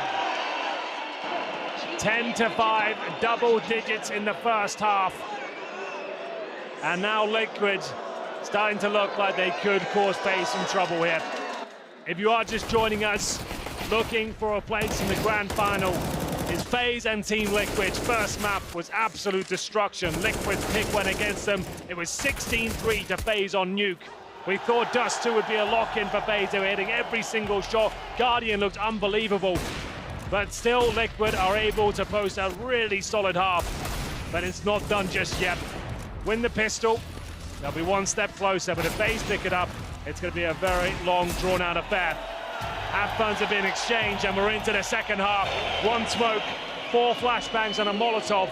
10-5, double digits in the first half. And now Liquid starting to look like they could cause FaZe some trouble here. If you are just joining us, looking for a place in the grand final, is FaZe and Team Liquid's first map was absolute destruction. Liquid's pick went against them. It was 16-3 to FaZe on Nuke. We thought Dust2 would be a lock-in for FaZe. They were hitting every single shot. Guardian looked unbelievable. But still, Liquid are able to post a really solid half. But it's not done just yet. Win the pistol. They'll be 1 step closer, but if FaZe pick it up, it's going to be a very long, drawn-out affair. Half funds have been exchanged, and we're into the second half. 1 smoke, 4 flashbangs, and a Molotov.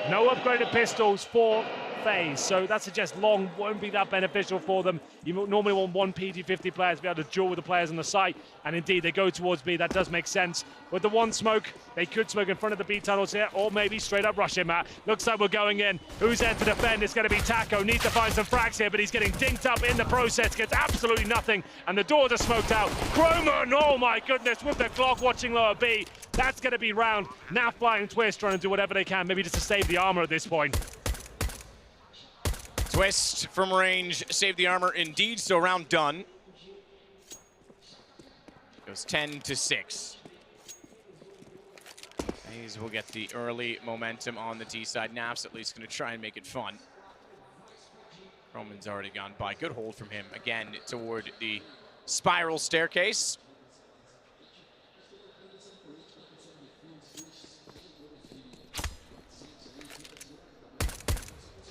No upgraded pistols for FaZe, so that suggests long won't be that beneficial for them. You normally want 1 PT50 player to be able to duel with the players on the site, and indeed they go towards B. That does make sense. With the 1 smoke, they could smoke in front of the B tunnels here, or maybe straight up rush him, Matt. Looks like we're going in. Who's there to defend? It's going to be Taco. Needs to find some frags here, but he's getting dinked up in the process. Gets absolutely nothing, and the doors are smoked out. Croman, oh my goodness, with the clock watching lower B. That's going to be round. Now flying Twist trying to do whatever they can, maybe just to save the armor at this point. Twist from range, save the armor indeed, so round done. Goes 10-6. FaZe will get the early momentum on the T side. Naf's at least going to try and make it fun. Roman's already gone by. Good hold from him. Again, toward the spiral staircase.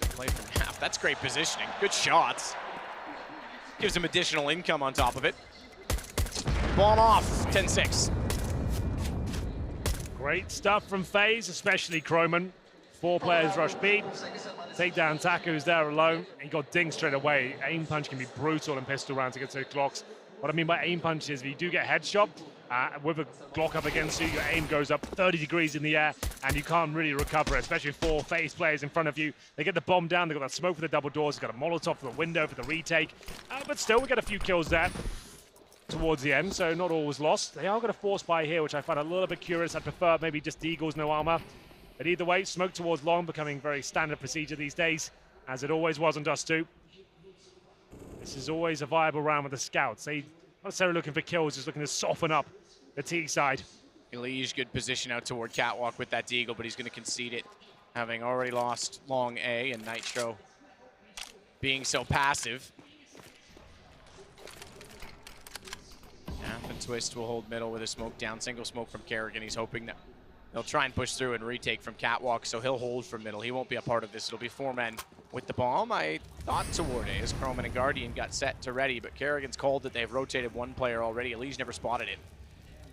Good play from Naf. That's great positioning. Good shots. Gives him additional income on top of it. Bomb off. 10-6. Great stuff from FaZe, especially Croman. 4 players rush B. Take down Taka, who's there alone. He got dinged straight away. Aim punch can be brutal in pistol rounds to get to the Glocks. What I mean by aim punch is if you do get headshot with a Glock up against you, your aim goes up 30 degrees in the air and you can't really recover, especially 4 FaZe players in front of you. They get the bomb down, they've got that smoke for the double doors, they've got a Molotov for the window for the retake. But still, we get a few kills there towards the end, so not all was lost. They are going to force buy here, which I find a little bit curious. I'd prefer maybe just Deagles, no armor. But either way, smoke towards long becoming very standard procedure these days, as it always was on Dust2. This is always a viable round with the scouts. They not necessarily looking for kills, just looking to soften up the T side. Elige, good position out toward Catwalk with that Deagle, but he's going to concede it, having already lost long A, and Nitro being so passive. Naf and Twist will hold middle with a smoke down. Single smoke from Kerrigan. He's hoping that they'll try and push through and retake from Catwalk, so he'll hold from middle. He won't be a part of this. It'll be 4 men with the bomb. I thought toward A as Croman and Guardian got set to ready, but Kerrigan's called that they've rotated 1 player already. Elige never spotted it.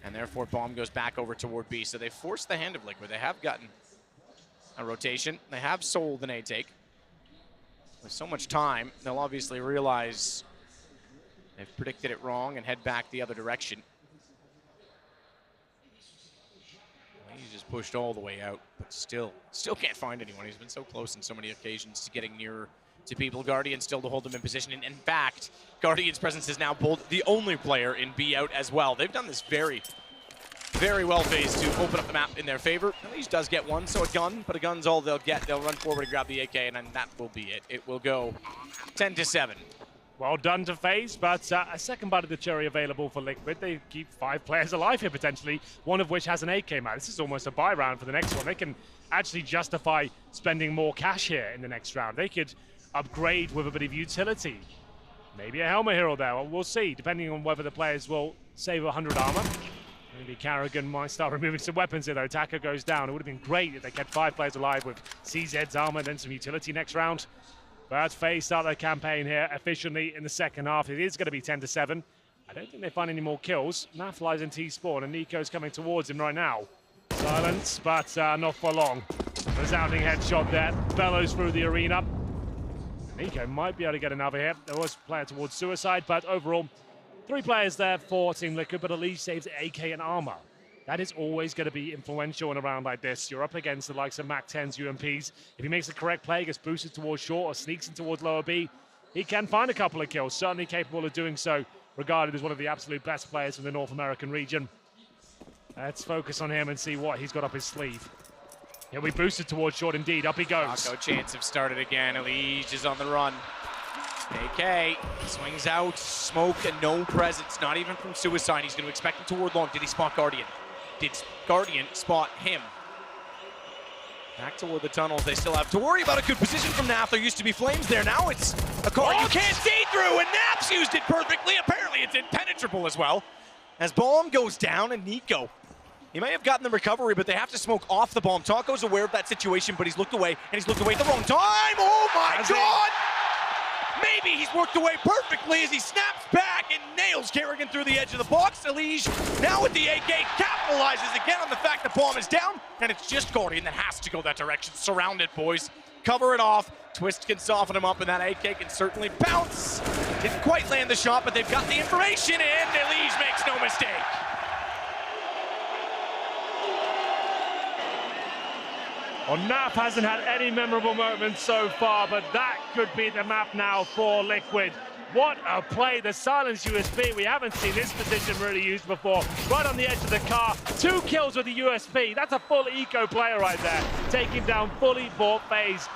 And therefore, bomb goes back over toward B. So they've forced the hand of Liquid. They have gotten a rotation. They have sold an A take. With so much time, they'll obviously realize they've predicted it wrong and head back the other direction. He's just pushed all the way out, but still can't find anyone. He's been so close on so many occasions to getting nearer to people. Guardian still to hold them in position. And in fact, Guardian's presence has now pulled the only player in B out as well. They've done this very, very well, FaZe, to open up the map in their favor. Elige does get one, so a gun, but a gun's all they'll get. They'll run forward and grab the AK, and then that will be it. It will go 10-7. Well done to FaZe, but a second bite of the cherry available for Liquid. They keep 5 players alive here, potentially, one of which has an AK map. This is almost a buy round for the next one. They can actually justify spending more cash here in the next round. They could upgrade with a bit of utility. Maybe a helmet here or there. Well, we'll see, depending on whether the players will save 100 armor. Maybe Kerrigan might start removing some weapons here, though. Taka goes down. It would have been great if they kept 5 players alive with CZ's armor and then some utility next round. But FaZe start their campaign here efficiently in the second half. It is going to be 10-7. I don't think they find any more kills. Naf lies in T-spawn, and Nico's coming towards him right now. Silence, but not for long. Resounding headshot there. Bellows through the arena. Nico might be able to get another hit. There was a player towards suicide, but overall, 3 players there for Team Liquid, but Elige saves AK and armor. That is always going to be influential in a round like this. You're up against the likes of MAC-10s, UMPs. If he makes the correct play, gets boosted towards short or sneaks in towards lower B, he can find a couple of kills. Certainly capable of doing so, regarded as one of the absolute best players from the North American region. Let's focus on him and see what he's got up his sleeve. He'll be boosted towards short indeed. Up he goes. No chance have started again. Elige is on the run. AK swings out, smoke and no presence, not even from suicide. He's going to expect him toward long. Did he spot Guardian? Did Guardian spot him? Back toward the tunnels. They still have to worry about a good position from Naf. There used to be flames there. Now it's a car you can't see through, and Naf's used it perfectly. Apparently it's impenetrable as well. As bomb goes down, and Nico, he may have gotten the recovery, but they have to smoke off the bomb. Taco's aware of that situation, but he's looked away, and he's looked away at the wrong time. Oh my God! Maybe he's worked away perfectly as he snaps back and nails Kerrigan through the edge of the box. Elige, now with the AK, capitalizes again on the fact the bomb is down, and it's just Guardian that has to go that direction. Surround it, boys. Cover it off. Twist can soften him up, and that AK can certainly bounce. Didn't quite land the shot, but they've got the information, and Elige makes no mistake. Well, Naf hasn't had any memorable moments so far, but that could be the map now for Liquid. What a play, the silence USP. We haven't seen this position really used before. Right on the edge of the car, 2 kills with the USP. That's a full eco player right there, taking down fully bought FaZe.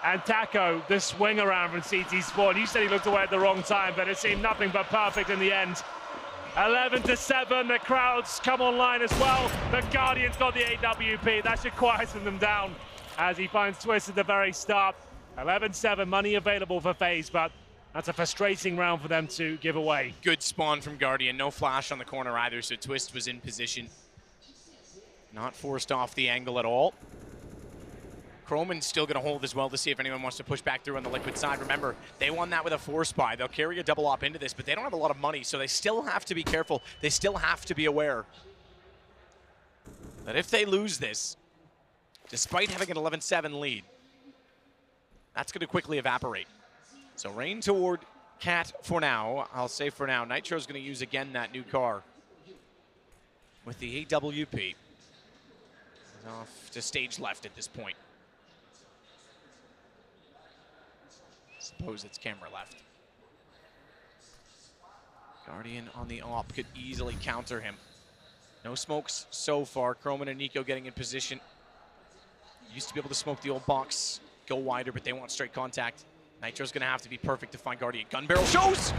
And Taco, the swing around from CT Sport. You said he looked away at the wrong time, but it seemed nothing but perfect in the end. 11-7, the crowds come online as well. The Guardian's got the AWP. That should quieten them down as he finds Twist at the very start. 11-7, money available for FaZe, but that's a frustrating round for them to give away. Good spawn from Guardian. No flash on the corner either, so Twist was in position. Not forced off the angle at all. Croman's still going to hold as well to see if anyone wants to push back through on the Liquid side. Remember, they won that with a force buy. They'll carry a double op into this, but they don't have a lot of money, so they still have to be careful. They still have to be aware that if they lose this, despite having an 11-7 lead, that's going to quickly evaporate. So rain toward Cat for now. I'll say for now. Nitro's going to use again that new car with the AWP. He's off to stage left at this point. Suppose it's camera left. Guardian on the op could easily counter him. No smokes so far. Croman and Nico getting in position. Used to be able to smoke the old box, go wider, but they want straight contact. Nitro's gonna have to be perfect to find Guardian. Gun barrel shows!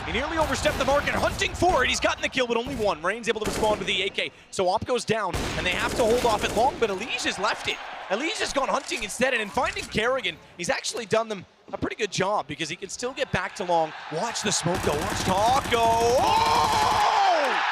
He nearly overstepped the mark and hunting for it. He's gotten the kill, but only one. Rain's able to respond with the AK. So op goes down, and they have to hold off it long, but Elige has left it. Elige has gone hunting instead, and in finding Kerrigan, he's actually done them a pretty good job because he can still get back to long. Watch the smoke go, watch Taco. Oh!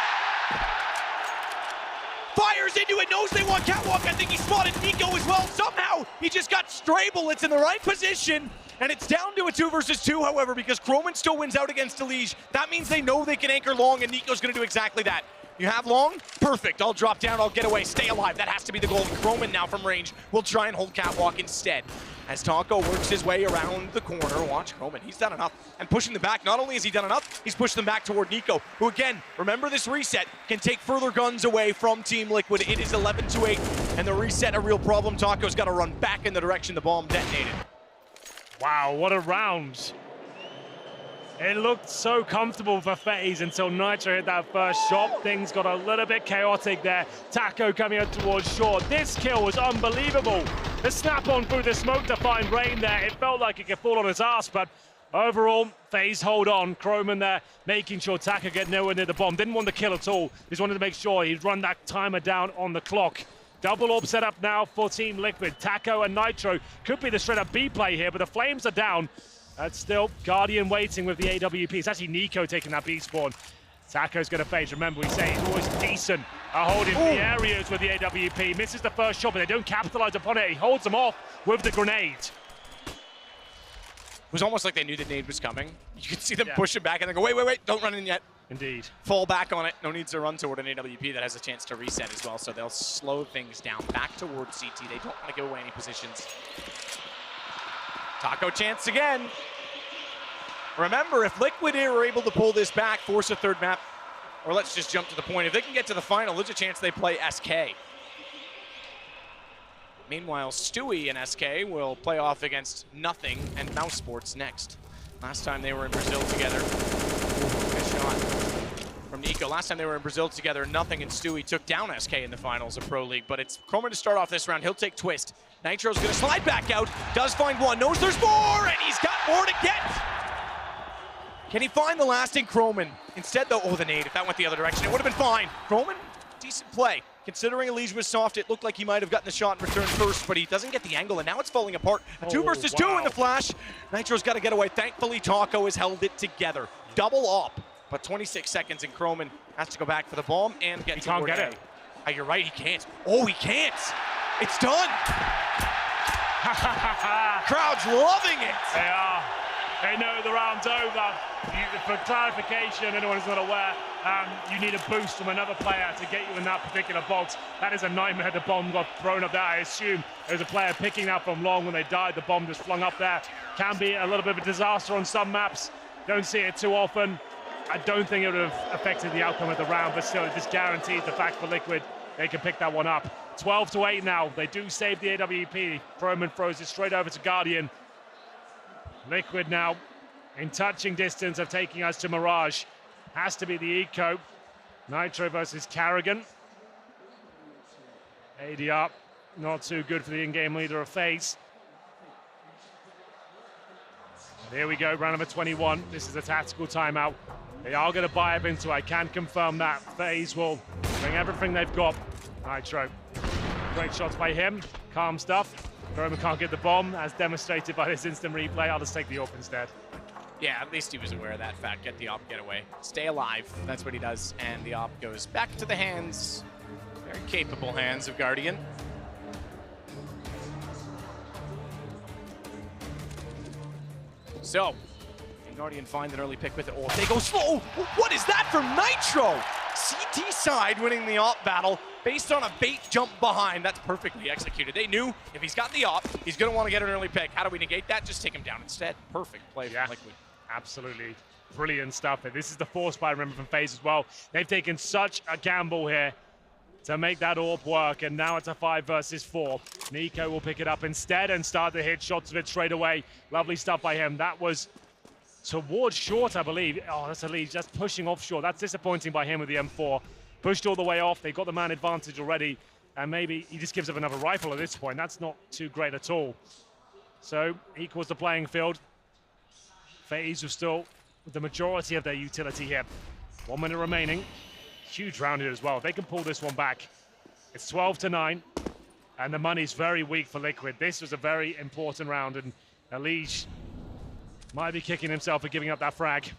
Fires into it, knows they want catwalk. I think he spotted Nico as well. Somehow, he just got stray bullets in the right position. And it's down to a 2 versus 2, however, because Croman still wins out against Elige. That means they know they can anchor long, and Nico's going to do exactly that. You have long? Perfect. I'll drop down, I'll get away, stay alive. That has to be the goal. Croman now from range will try and hold catwalk instead. As Taco works his way around the corner, watch Croman, he's done enough. And pushing them back, not only has he done enough, he's pushed them back toward Nico, who again, remember this reset, can take further guns away from Team Liquid. It is 11-8, and the reset a real problem. Taco's got to run back in the direction the bomb detonated. Wow, what a round. It looked so comfortable for FaZe until Nitro hit that first shot. Things got a little bit chaotic there. Taco coming out towards short. This kill was unbelievable. The snap on through the smoke to find Rain there. It felt like it could fall on his ass, but overall, FaZe hold on. Croman there making sure Taco get nowhere near the bomb. Didn't want the kill at all. Just wanted to make sure he'd run that timer down on the clock. Double orb set up now for Team Liquid. Taco and Nitro could be the straight up B play here, but the flames are down. That's still Guardian waiting with the AWP. It's actually Nico taking that B spawn. Taco's going to phase. Remember, we say he's always decent at holding the areas with the AWP. Misses the first shot, but they don't capitalize upon it. He holds them off with the grenade. It was almost like they knew the nade was coming. You could see them push him back and then go, wait, don't run in yet. Indeed. Fall back on it. No need to run toward an AWP that has a chance to reset as well, so they'll slow things down back towards CT. They don't want to give away any positions. Taco chance again. Remember, if Liquid are able to pull this back, force a third map, or let's just jump to the point, if they can get to the final, there's a chance they play SK. Meanwhile, Stewie and SK will play off against Nothing and Mouse Sports next. Last time they were in Brazil together. Good shot from Nico. Last time they were in Brazil together, Nothing and Stewie took down SK in the finals of Pro League, but it's Croman to start off this round. He'll take Twist. Nitro's gonna slide back out, does find one, knows there's more, and he's got more to get! Can he find the lasting Croman? Instead though, oh, the nade, if that went the other direction, it would have been fine. Croman, decent play. Considering Elige was soft, it looked like he might have gotten the shot in return first, but he doesn't get the angle, and now it's falling apart. A 2 versus 2 in the flash. Nitro's got to get away. Thankfully, Taco has held it together. Double op, but 26 seconds, and Croman has to go back for the bomb and get toward A. Oh, you're right, he can't. Oh, he can't. It's done. Crowd's loving it. They are. They know the round's over. For clarification, anyone who's not aware, you need a boost from another player to get you in that particular box. That is a nightmare. The bomb got thrown up there. I assume there's a player picking that from long when they died. The bomb just flung up there. Can be a little bit of a disaster on some maps. Don't see it too often. I don't think it would have affected the outcome of the round, but still, it just guarantees the fact for Liquid they can pick that one up. 12-8 now. They do save the AWP. Croman throws it straight over to Guardian. Liquid now in touching distance of taking us to Mirage. Has to be the eco. Nitro versus Kerrigan. ADR, not too good for the in-game leader of FaZe. There we go, round number 21. This is a tactical timeout. They are going to buy up into it. I can confirm that. FaZe will bring everything they've got. Nitro. Great shots by him. Calm stuff. Roman can't get the bomb, as demonstrated by this instant replay. I'll just take the AWP instead. Yeah, at least he was aware of that fact. Get the AWP, get away. Stay alive. That's what he does. And the AWP goes back to the hands. Very capable hands of Guardian. So, can Guardian find an early pick with it? Oh, they go slow. What is that from Nitro? CT side winning the AWP battle based on a bait jump behind. That's perfectly executed. They knew if he's got the AWP, he's going to want to get an early pick. How do we negate that? Just take him down instead. Perfect play from Liquid. Absolutely brilliant stuff. This is the force buy, remember, from FaZe as well. They've taken such a gamble here to make that AWP work, and now it's a 5 versus 4. Nico will pick it up instead and start to hit shots of it straight away. Lovely stuff by him. That was towards short, I believe. Oh, that's a lead, just pushing off short. That's disappointing by him with the M4. Pushed all the way off. They got the man advantage already, and maybe he just gives up another rifle at this point. That's not too great at all. So equals the playing field. FaZe was still with the majority of their utility here. 1 minute remaining. Huge round here as well. They can pull this one back. It's 12-9, and the money's very weak for Liquid. This was a very important round, and Elige might be kicking himself for giving up that frag.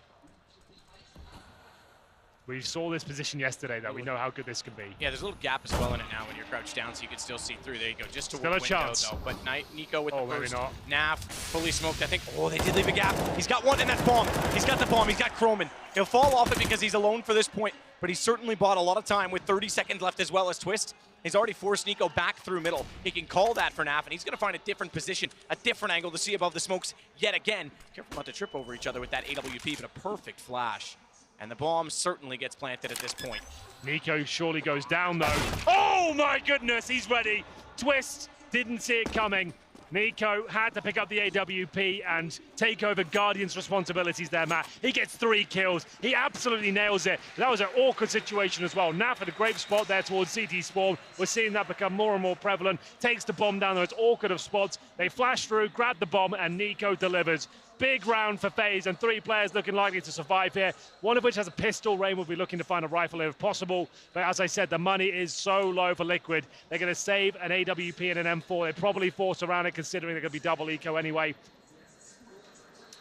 We saw this position yesterday, though. We know how good this can be. Yeah, there's a little gap as well in it now when you're crouched down, so you can still see through. There you go, just to still a chance, though. But Nico with the maybe first. not. Naf fully smoked, I think. Oh, they did leave a gap. He's got one, and that's bomb. He's got the bomb. He's got Croman. He'll fall off it because he's alone for this point, but he's certainly bought a lot of time with 30 seconds left as well as Twist. He's already forced Nico back through middle. He can call that for Naf, and he's going to find a different position, a different angle to see above the smokes yet again. Careful not to trip over each other with that AWP, but a perfect flash. And the bomb certainly gets planted at this point. Nico surely goes down, though. Oh, my goodness, he's ready. Twist didn't see it coming. Nico had to pick up the AWP and take over Guardian's responsibilities there, Matt. He gets 3 kills. He absolutely nails it. That was an awkward situation as well. Naf had a great spot there towards CT spawn. We're seeing that become more and more prevalent. Takes the bomb down those awkward of spots. They flash through, grab the bomb, and Nico delivers. Big round for FaZe, and 3 players looking likely to survive here. One of which has a pistol. Rain will be looking to find a rifle if possible. But as I said, the money is so low for Liquid. They're going to save an AWP and an M4. They probably force around it, considering they're going to be double eco anyway.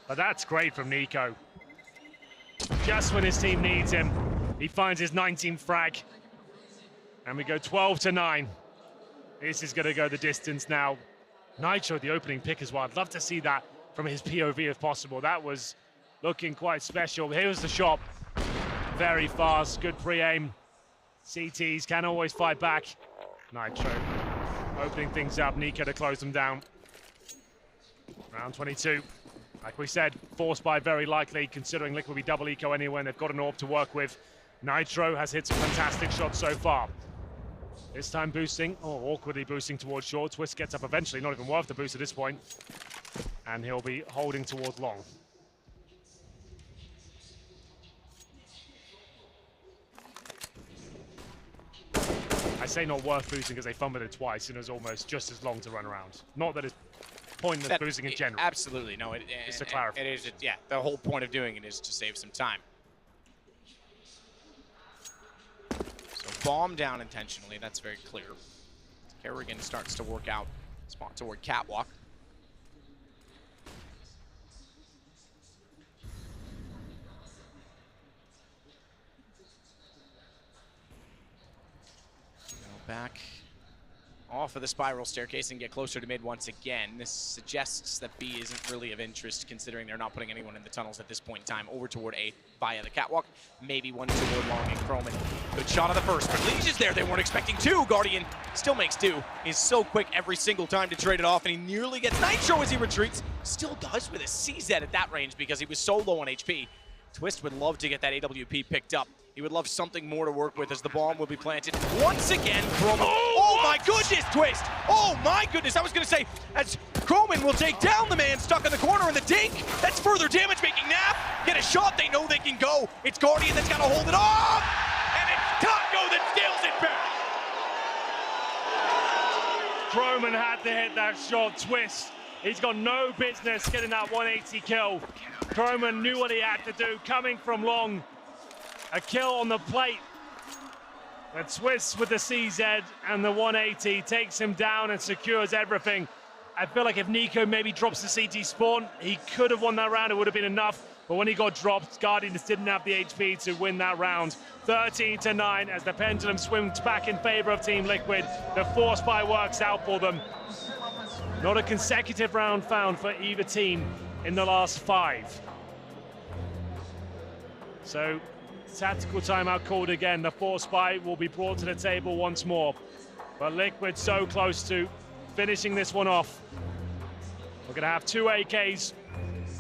But that's great from Nico. Just when his team needs him, he finds his 19th frag. And we go 12-9. This is going to go the distance now. Nitro, the opening pick as well. I'd love to see that from his POV if possible. That was looking quite special. Here's the shot. Very fast, good pre-aim. CTs can always fight back. Nitro opening things up. Nico to close them down. Round 22. Like we said, force buy very likely, considering Liquid will be double eco anyway, and they've got an AWP to work with. Nitro has hit some fantastic shots so far. This time boosting, awkwardly boosting towards short. Twist gets up eventually, not even worth the boost at this point. And he'll be holding towards long. I say not worth boosting because they fumbled it twice and it was almost just as long to run around. Not that it's pointless boosting in general. Absolutely, no. Just to clarify. It is, yeah, the whole point of doing it is to save some time. So bomb down intentionally, that's very clear. Kerrigan starts to work out spot toward Catwalk. Back off of the spiral staircase and get closer to mid once again. This suggests that B isn't really of interest, considering they're not putting anyone in the tunnels at this point in time. Over toward A via the catwalk. Maybe one toward long and Croman. Good shot on the first, but Liege is there. They weren't expecting 2. Guardian still makes 2. He's so quick every single time to trade it off, and he nearly gets Nitro as he retreats. Still does with a CZ at that range because he was so low on HP. Twist would love to get that AWP picked up. He would love something more to work with as the bomb will be planted. Once again, Croman. Oh my goodness, Twist! Oh my goodness, I was gonna say, as Croman will take down the man stuck in the corner in the dink. That's further damage, making Naf get a shot they know they can go. It's Guardian that's gotta hold it off! And it's Taco that steals it back! Croman had to hit that shot. Twist, he's got no business getting that 180 kill. Croman knew what he had to do, coming from long. A kill on the plate. The twist with the CZ and the 180 takes him down and secures everything. I feel like if Nico maybe drops the CT spawn, he could have won that round, it would have been enough. But when he got dropped, Guardian just didn't have the HP to win that round. 13-9 as the pendulum swings back in favor of Team Liquid. The force buy works out for them. Not a consecutive round found for either team in the last 5. So, tactical timeout called again. The force buy will be brought to the table once more. But Liquid so close to finishing this one off. We're gonna have 2 AKs,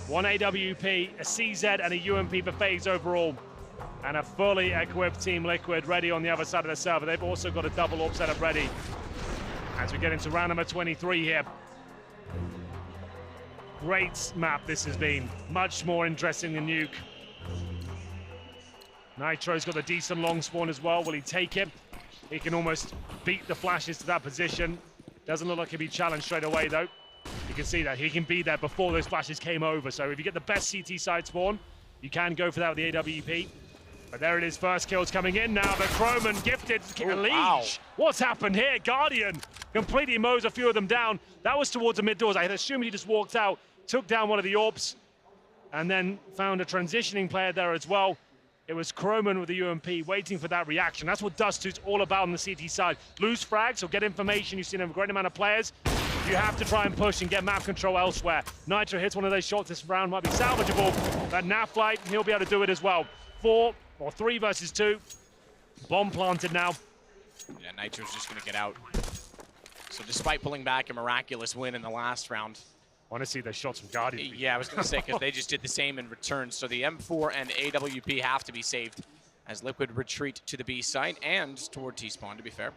1 AWP, a CZ and a UMP for FaZe overall. And a fully equipped Team Liquid ready on the other side of the server. They've also got a double AWP setup ready as we get into round number 23 here. Great map this has been. Much more interesting than Nuke. Nitro's got a decent long spawn as well. Will he take it? He can almost beat the flashes to that position. Doesn't look like he'll be challenged straight away though. You can see that he can be there before those flashes came over. So if you get the best CT side spawn, you can go for that with the AWP. But there it is, first kills coming in now. The Chroman gifted Liege. Wow. What's happened here? Guardian completely mows a few of them down. That was towards the mid doors. I had assumed he just walked out, took down one of the AWPs, and then found a transitioning player there as well. It was Chroman with the UMP waiting for that reaction. That's what Dust2's all about on the CT side. Lose frags or get information. You've seen a great amount of players. You have to try and push and get map control elsewhere. Nitro hits one of those shots this round, might be salvageable. But Naflight, he'll be able to do it as well. 3 versus 2. Bomb planted now. Yeah, Nitro's just going to get out. So despite pulling back a miraculous win in the last round. I want to see those shots from Guardian. Yeah, I was going to say, because they just did the same in return. So the M4 and AWP have to be saved as Liquid retreat to the B site and toward T-spawn, to be fair.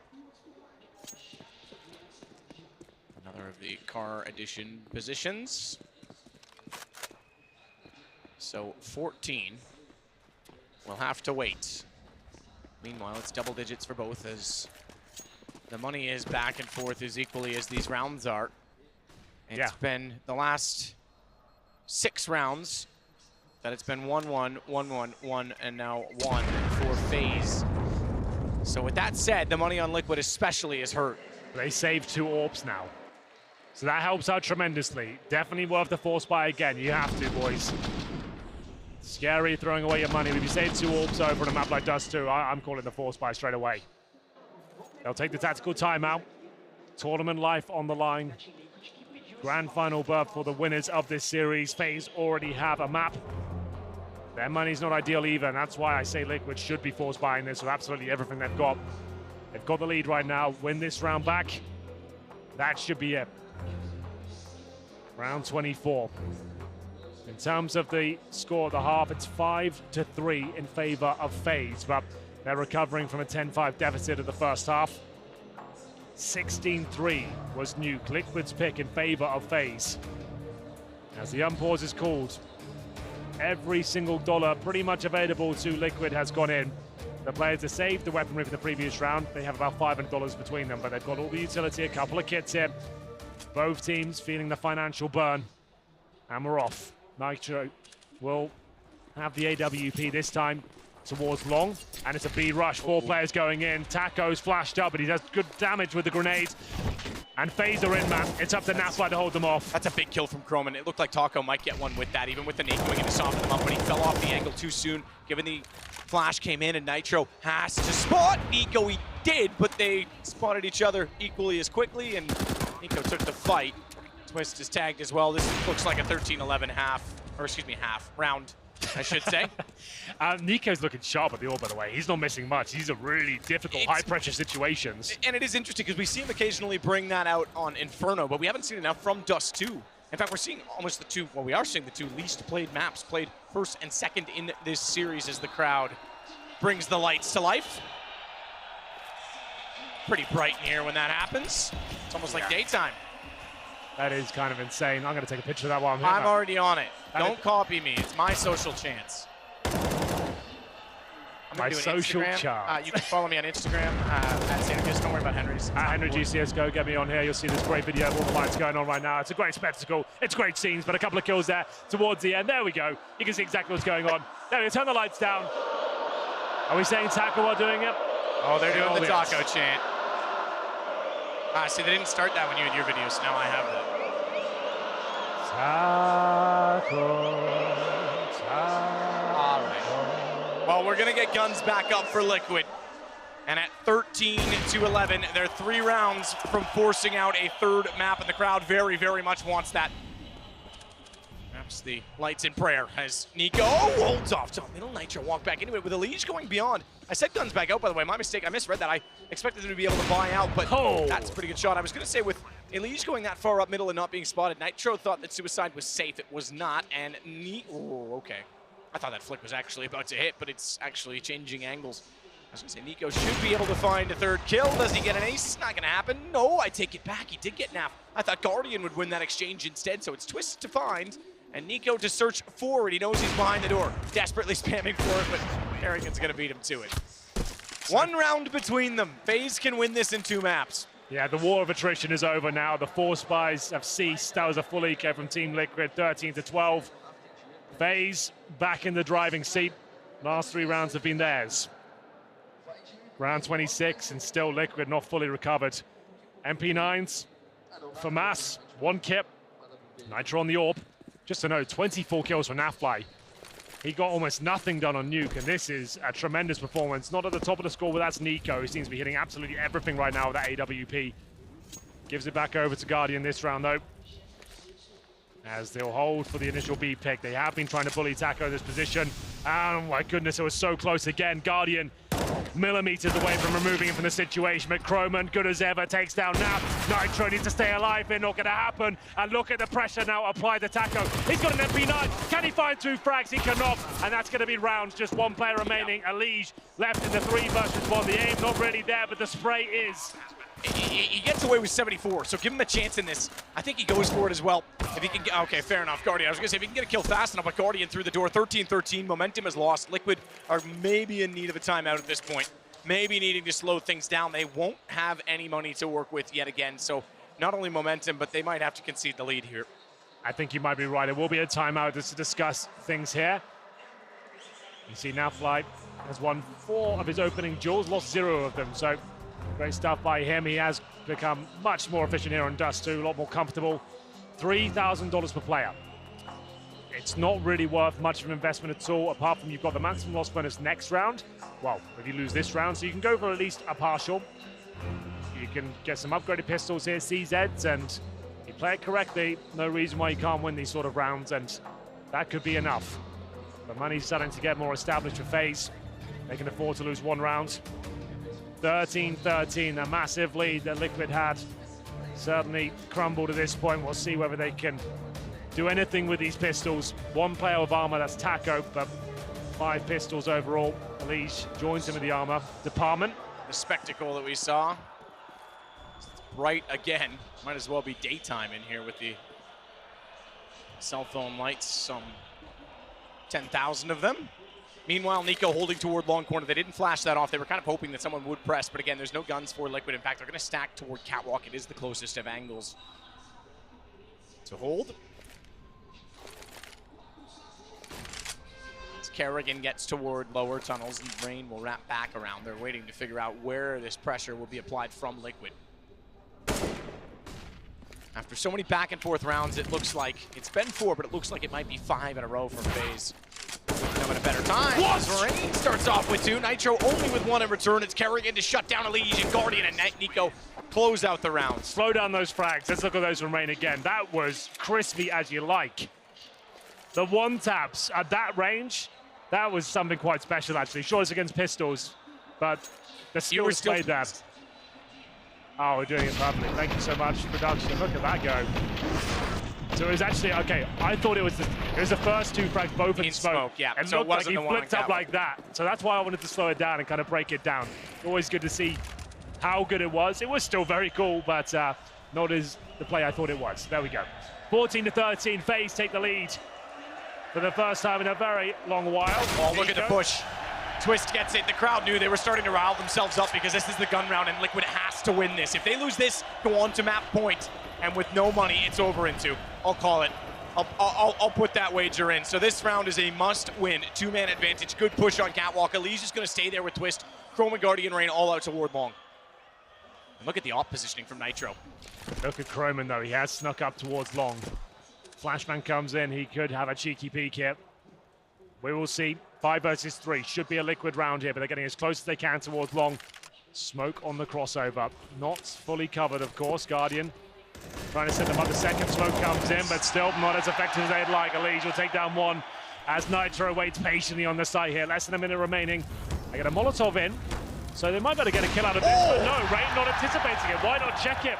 Another of the car edition positions. So 14 will have to wait. Meanwhile, it's double digits for both as the money is back and forth as equally as these rounds are. It's been the last 6 rounds that it's been 1-1, 1-1, 1, and now 1 for FaZe. So with that said, the money on Liquid especially is hurt. They saved 2 AWPs now. So that helps out tremendously. Definitely worth the force buy again. You have to, boys. Scary throwing away your money. If you save 2 AWPs over on a map like Dust2, I'm calling the force buy straight away. They'll take the tactical timeout. Tournament life on the line. Grand final berth for the winners of this series. FaZe already have a map. Their money's not ideal either, and that's why I say Liquid should be force buying this with absolutely everything they've got. They've got the lead right now. Win this round back. That should be it. Round 24. In terms of the score at the half, it's 5-3 in favor of FaZe, but they're recovering from a 10-5 deficit of the first half. 16-3 was Nuke, Liquid's pick in favor of FaZe. As the unpause is called, every single dollar pretty much available to Liquid has gone in. The players have saved the weaponry from the previous round. They have about $500 between them, but they've got all the utility, a couple of kits here. Both teams feeling the financial burn, and we're off. Nitro will have the AWP this time towards long, and it's a B rush. 4 players going in. Taco's flashed up, but he does good damage with the grenades. And FaZe are in, man. It's up to Naflight to hold them off. That's a big kill from Chroman. It looked like Taco might get one with that, even with the nade going in to soften them up, but he fell off the angle too soon, given the flash came in, and Nitro has to spot Nico. He did, but they spotted each other equally as quickly, and Nico took the fight. Twist is tagged as well. This looks like a 13-11 half round, I should say. Nico's looking sharp at the AWP, by the way. He's not missing much. These are really difficult, high-pressure situations. And it is interesting because we see him occasionally bring that out on Inferno, but we haven't seen it now from Dust2. In fact, we're seeing almost we are seeing the 2 least played maps played first and second in this series as the crowd brings the lights to life. Pretty bright in here when that happens. It's almost like daytime. That is kind of insane. I'm going to take a picture of that while I'm here. I'm already on it. Don't copy me. It's my social chance. My social chart. You can follow me on Instagram at Sanders. Don't worry about Henry's. Henry GCSGO, get me on here. You'll see this great video of all the lights going on right now. It's a great spectacle. It's great scenes, but a couple of kills there towards the end. There we go. You can see exactly what's going on. There we go. Turn the lights down. Are we saying taco while doing it? Oh, they're doing the yes. taco chant. See, they didn't start that when you had your video, so now I have that. Taco. All right. Well, we're going to get guns back up for Liquid. And at 13-11, they're 3 rounds from forcing out a third map, and the crowd very, very much wants that. Perhaps the lights in prayer as Nico holds off to middle. Nitro walk back into it with Elige going beyond. I said guns back out, by the way. My mistake. I misread that. I expected them to be able to buy out, but that's a pretty good shot. I was going to say with Elige going that far up middle and not being spotted, Nitro thought that Suicide was safe. It was not, and okay. I thought that flick was actually about to hit, but it's actually changing angles. I was going to say Nico should be able to find a third kill. Does he get an ace? It's not going to happen. No, I take it back. He did get napped. I thought Guardian would win that exchange instead, so it's Twist to find. And Nico to search forward. He knows he's behind the door. Desperately spamming for it, but Harrigan's going to beat him to it. 1 round between them. FaZe can win this in 2 maps. Yeah, the war of attrition is over now. The 4 spies have ceased. That was a full eco from Team Liquid, 13-12. FaZe back in the driving seat. Last 3 rounds have been theirs. Round 26 and still Liquid not fully recovered. MP9s for Mass, 1 kip. Nitro on the AWP. Just to know, 24 kills for Nafly. He got almost nothing done on Nuke, and this is a tremendous performance. Not at the top of the score, but that's Nico. He seems to be hitting absolutely everything right now with that AWP. Gives it back over to Guardian this round, though. As they'll hold for the initial B pick. They have been trying to bully Taco in this position. Oh my goodness, it was so close again. Guardian millimeters away from removing him from the situation, but Croman, good as ever, takes down Naf. Nitro needs to stay alive here, not gonna happen. And look at the pressure now applied to Taco. He's got an MP9, can he find 2 frags? He cannot, and that's gonna be rounds, just 1 player remaining. Elige left in the 3 versus 1. The aim not really there, but the spray is. He gets away with 74, so give him a chance in this. I think he goes for it as well. If he can get, okay, fair enough, Guardian. I was gonna say, if he can get a kill fast enough, but Guardian through the door, 13-13, momentum is lost. Liquid are maybe in need of a timeout at this point. Maybe needing to slow things down. They won't have any money to work with yet again, so not only momentum, but they might have to concede the lead here. I think you might be right. It will be a timeout just to discuss things here. You see now Fly has won 4 of his opening duels, lost 0 of them, so great stuff by him. He has become much more efficient here on Dust2, a lot more comfortable. $3,000 per player. It's not really worth much of an investment at all, apart from you've got the maximum loss bonus next round. Well, if you lose this round, so you can go for at least a partial. You can get some upgraded pistols here, CZs, and you play it correctly, no reason why you can't win these sort of rounds, and that could be enough. The money's starting to get more established for FaZe. They can afford to lose 1 round. 13-13, a massive lead that Liquid had. Certainly crumbled at this point. We'll see whether they can do anything with these pistols. 1 player with armor, that's Taco, but 5 pistols overall. Elige joins him in the armor department. The spectacle that we saw. Right again. Might as well be daytime in here with the cell phone lights, some 10,000 of them. Meanwhile, Nico holding toward long corner. They didn't flash that off. They were kind of hoping that someone would press, but again, there's no guns for Liquid. In fact, they're going to stack toward Catwalk. It is the closest of angles to hold. As Kerrigan gets toward lower tunnels, and Rain will wrap back around. They're waiting to figure out where this pressure will be applied from Liquid. After so many back and forth rounds, it looks like it's been 4, but it looks like it might be 5 in a row for FaZe. Now at a better time. Rain starts off with 2. Nitro only with 1 in return. It's Kerrigan to shut down Elige, and Guardian and Nico close out the round. Slow down those frags. Let's look at those Remain again. That was crispy as you like. The 1-taps at that range, that was something quite special actually. Sure, it's against pistols, but the skill was played there. Oh, we're doing it perfectly. Thank you so much, production. Look at that go. So it was actually, okay, I thought it was the first 2 frags both in smoke. Yeah, and so looked it wasn't like he flicked up like that. So that's why I wanted to slow it down and kind of break it down. Always good to see how good it was. It was still very cool, but not as the play I thought it was. There we go. 14-13, FaZe take the lead for the first time in a very long while. Oh, look at the push. Twist gets it. The crowd knew they were starting to rile themselves up because this is the gun round and Liquid has to win this. If they lose this, go on to map point. And with no money, it's over in 2. I'll call it. I'll put that wager in. So this round is a must-win. Two-man advantage. Good push on Catwalk. Lee's just going to stay there with Twist. Chrome and Guardian Rain all out toward long. And look at the op positioning from Nitro. Look at Croman, though. He has snuck up towards long. Flashman comes in. He could have a cheeky peek here. We will see. 5 versus 3. Should be a Liquid round here, but they're getting as close as they can towards long. Smoke on the crossover. Not fully covered, of course. Guardian trying to set them up. The second smoke comes in, but still not as effective as they'd like. Elise will take down one as Nitro waits patiently on the site here. Less than a minute remaining. They get a Molotov in, so they might better get a kill out of this, but no, Rain not anticipating it. Why not check it?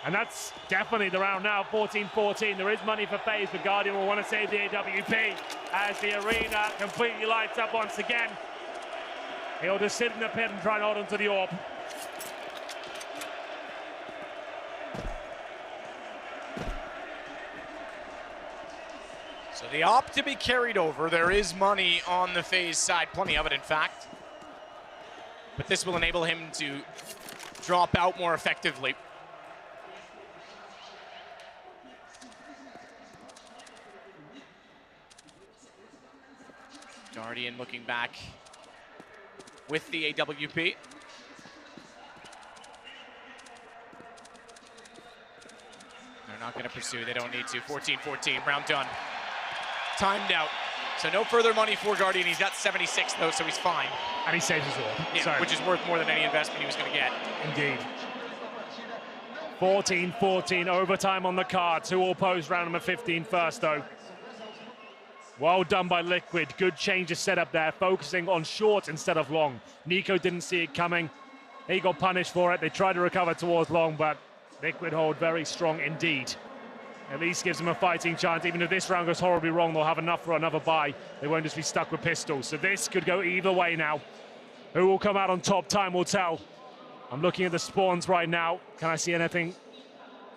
And that's definitely the round now, 14-14. There is money for FaZe, but Guardian will want to save the AWP as the arena completely lights up once again. He'll just sit in the pit and try and hold on to the orb. So the op to be carried over. There is money on the FaZe side, plenty of it in fact. But this will enable him to drop out more effectively. Guardian looking back with the AWP. They're not going to pursue. They don't need to. 14-14. Round done. Timed out. So no further money for Guardian. He's got 76 though, so he's fine. And he saves his orb. Yeah, which is worth more than any investment he was going to get. Indeed. 14-14, overtime on the card. 2 all post, round number 15 first though. Well done by Liquid. Good change of setup there, focusing on short instead of long. Nico didn't see it coming. He got punished for it. They tried to recover towards long, but Liquid hold very strong indeed. At least gives them a fighting chance. Even if this round goes horribly wrong, they'll have enough for another buy. They won't just be stuck with pistols. So this could go either way now. Who will come out on top? Time will tell. I'm looking at the spawns right now. Can I see anything?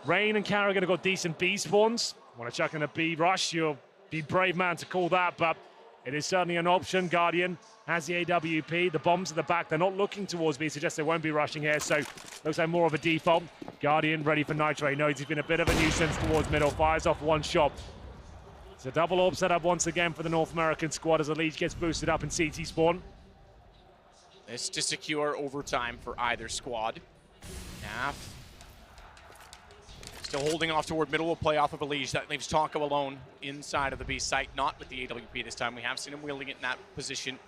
Rain and Carragher have got decent B spawns. Want to chuck in a B rush? You'll be brave man to call that, but it is certainly an option. Guardian has the AWP. The bombs at the back, they're not looking towards B, suggests they won't be rushing here, so looks like more of a default. Guardian ready for Nitro. He knows he's been a bit of a nuisance towards middle. Fires off one shot. It's a double orb set up once again for the North American squad as the lead gets boosted up in CT spawn. This to secure overtime for either squad. Naf still holding off toward middle, will play off of Elise. That leaves Taco alone inside of the B site, not with the AWP this time. We have seen him wielding it in that position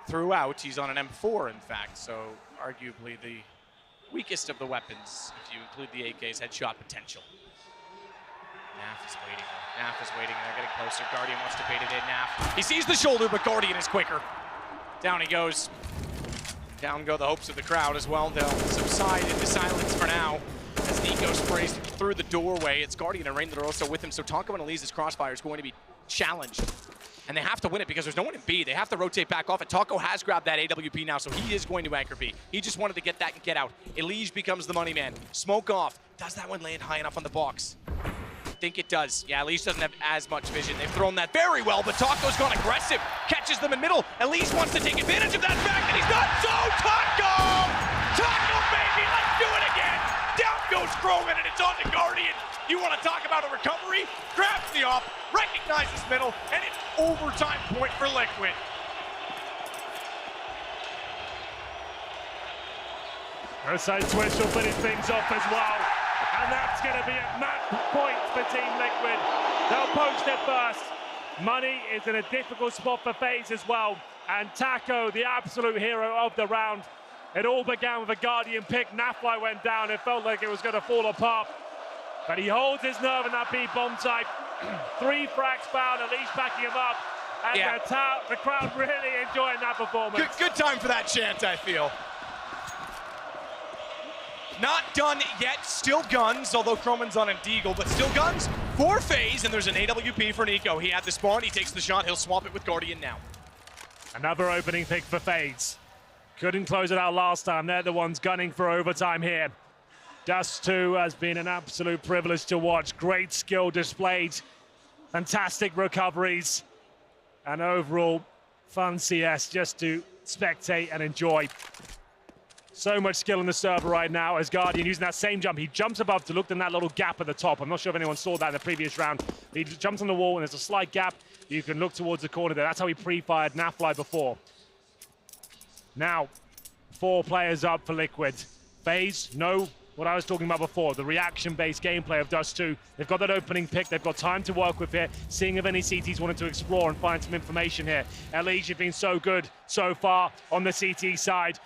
throughout. He's on an M4, in fact, so arguably the weakest of the weapons, if you include the AK's headshot potential. Naf is waiting. Naf is waiting, and they're getting closer. Guardian wants to bait it in. Naf, he sees the shoulder, but Guardian is quicker. Down he goes. Down go the hopes of the crowd as well. They'll subside into silence for now as Nico sprays through the doorway. It's Guardian and Rain that are also with him, so Taco and Elise's crossfire is going to be challenged. And they have to win it because there's no one in B. They have to rotate back off it. Taco has grabbed that AWP now, so he is going to anchor B. He just wanted to get that and get out. Elise becomes the money man. Smoke off. Does that one land high enough on the box? I think it does. Yeah, Elise doesn't have as much vision. They've thrown that very well, but Taco's gone aggressive. Catches them in middle. Elise wants to take advantage of that fact, and he's done so. Taco! Taco, baby, let's do it again. Down goes Croman, and it's on to Guardian. You want to talk about a recovery? Grabs the op, recognizes middle, and it's overtime point for Liquid. Outside Twitch will finish things off as well. And that's going to be a match point for Team Liquid. They'll post it first. Money is in a difficult spot for FaZe as well. And Taco, the absolute hero of the round. It all began with a Guardian pick. Nafly went down. It felt like it was going to fall apart. But he holds his nerve in that B-bomb site. 3 frags found, at least backing him up. And yeah, the crowd really enjoying that performance. Good time for that chant, I feel. Not done yet, still guns, although Croman's on a deagle, but still guns for FaZe, and there's an AWP for Nico. He had the spawn, he takes the shot, he'll swap it with Guardian now. Another opening pick for FaZe. Couldn't close it out last time. They're the ones gunning for overtime here. Dust2 has been an absolute privilege to watch. Great skill displayed, fantastic recoveries, and overall fun CS just to spectate and enjoy. So much skill in the server right now as Guardian using that same jump. He jumps above to look in that little gap at the top. I'm not sure if anyone saw that in the previous round. He jumps on the wall and there's a slight gap. You can look towards the corner there. That's how he pre-fired Nafly before. Now, 4 players up for Liquid. FaZe, no, what I was talking about before, the reaction-based gameplay of Dust2. They've got that opening pick. They've got time to work with here, seeing if any CTs wanted to explore and find some information here. Elige has been so good so far on the CT side.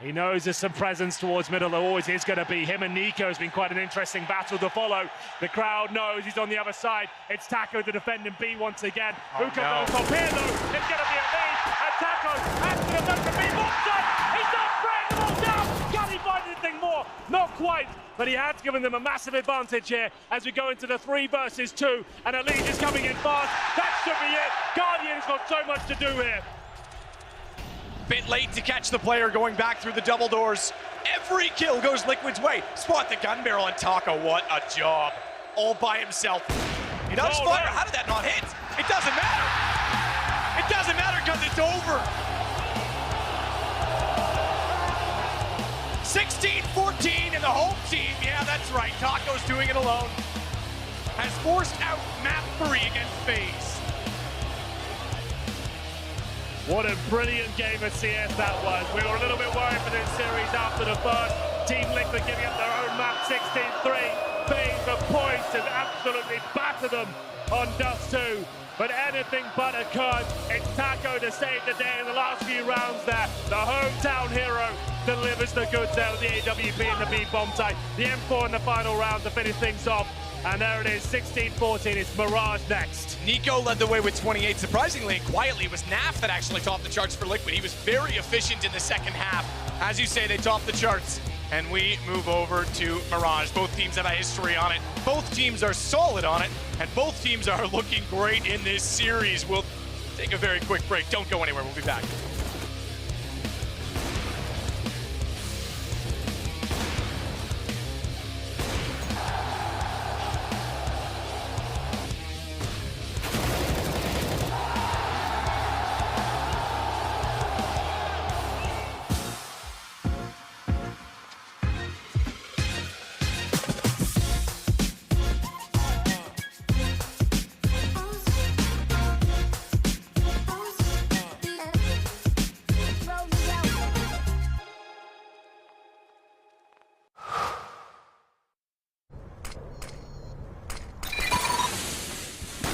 He knows there's some presence towards middle. There always is going to be. Him and Nico has been quite an interesting battle to follow. The crowd knows he's on the other side. It's Taco to defend in B once again. Who comes on top here, though? It's going to be a lead. And Taco has to defend the B. He's not spraying them all down. Can he find anything more? Not quite. But he has given them a massive advantage here as we go into the 3 versus 2. And Elige is coming in fast. That should be it. Guardian's got so much to do here. Bit late to catch the player going back through the double doors. Every kill goes Liquid's way. Spot the gun barrel and Taco, what a job. All by himself. He does fire. How did that not hit? It doesn't matter. It doesn't matter because it's over. 16-14 in the home team. Yeah, that's right. Taco's doing it alone. Has forced out map 3 against FaZe. What a brilliant game of CS that was. We were a little bit worried for this series after the first. Team Liquid giving up their own map 16-3. FaZe the points has absolutely battered them on Dust2. But anything but occurred. It's Taco to save the day in the last few rounds there. The hometown hero delivers the goods there with the AWP and the B bomb type. The M4 in the final round to finish things off. And there it is, 16-14, it's Mirage next. Nico led the way with 28. Surprisingly and quietly, it was Naf that actually topped the charts for Liquid. He was very efficient in the second half. As you say, they topped the charts. And we move over to Mirage. Both teams have a history on it. Both teams are solid on it. And both teams are looking great in this series. We'll take a very quick break. Don't go anywhere, we'll be back.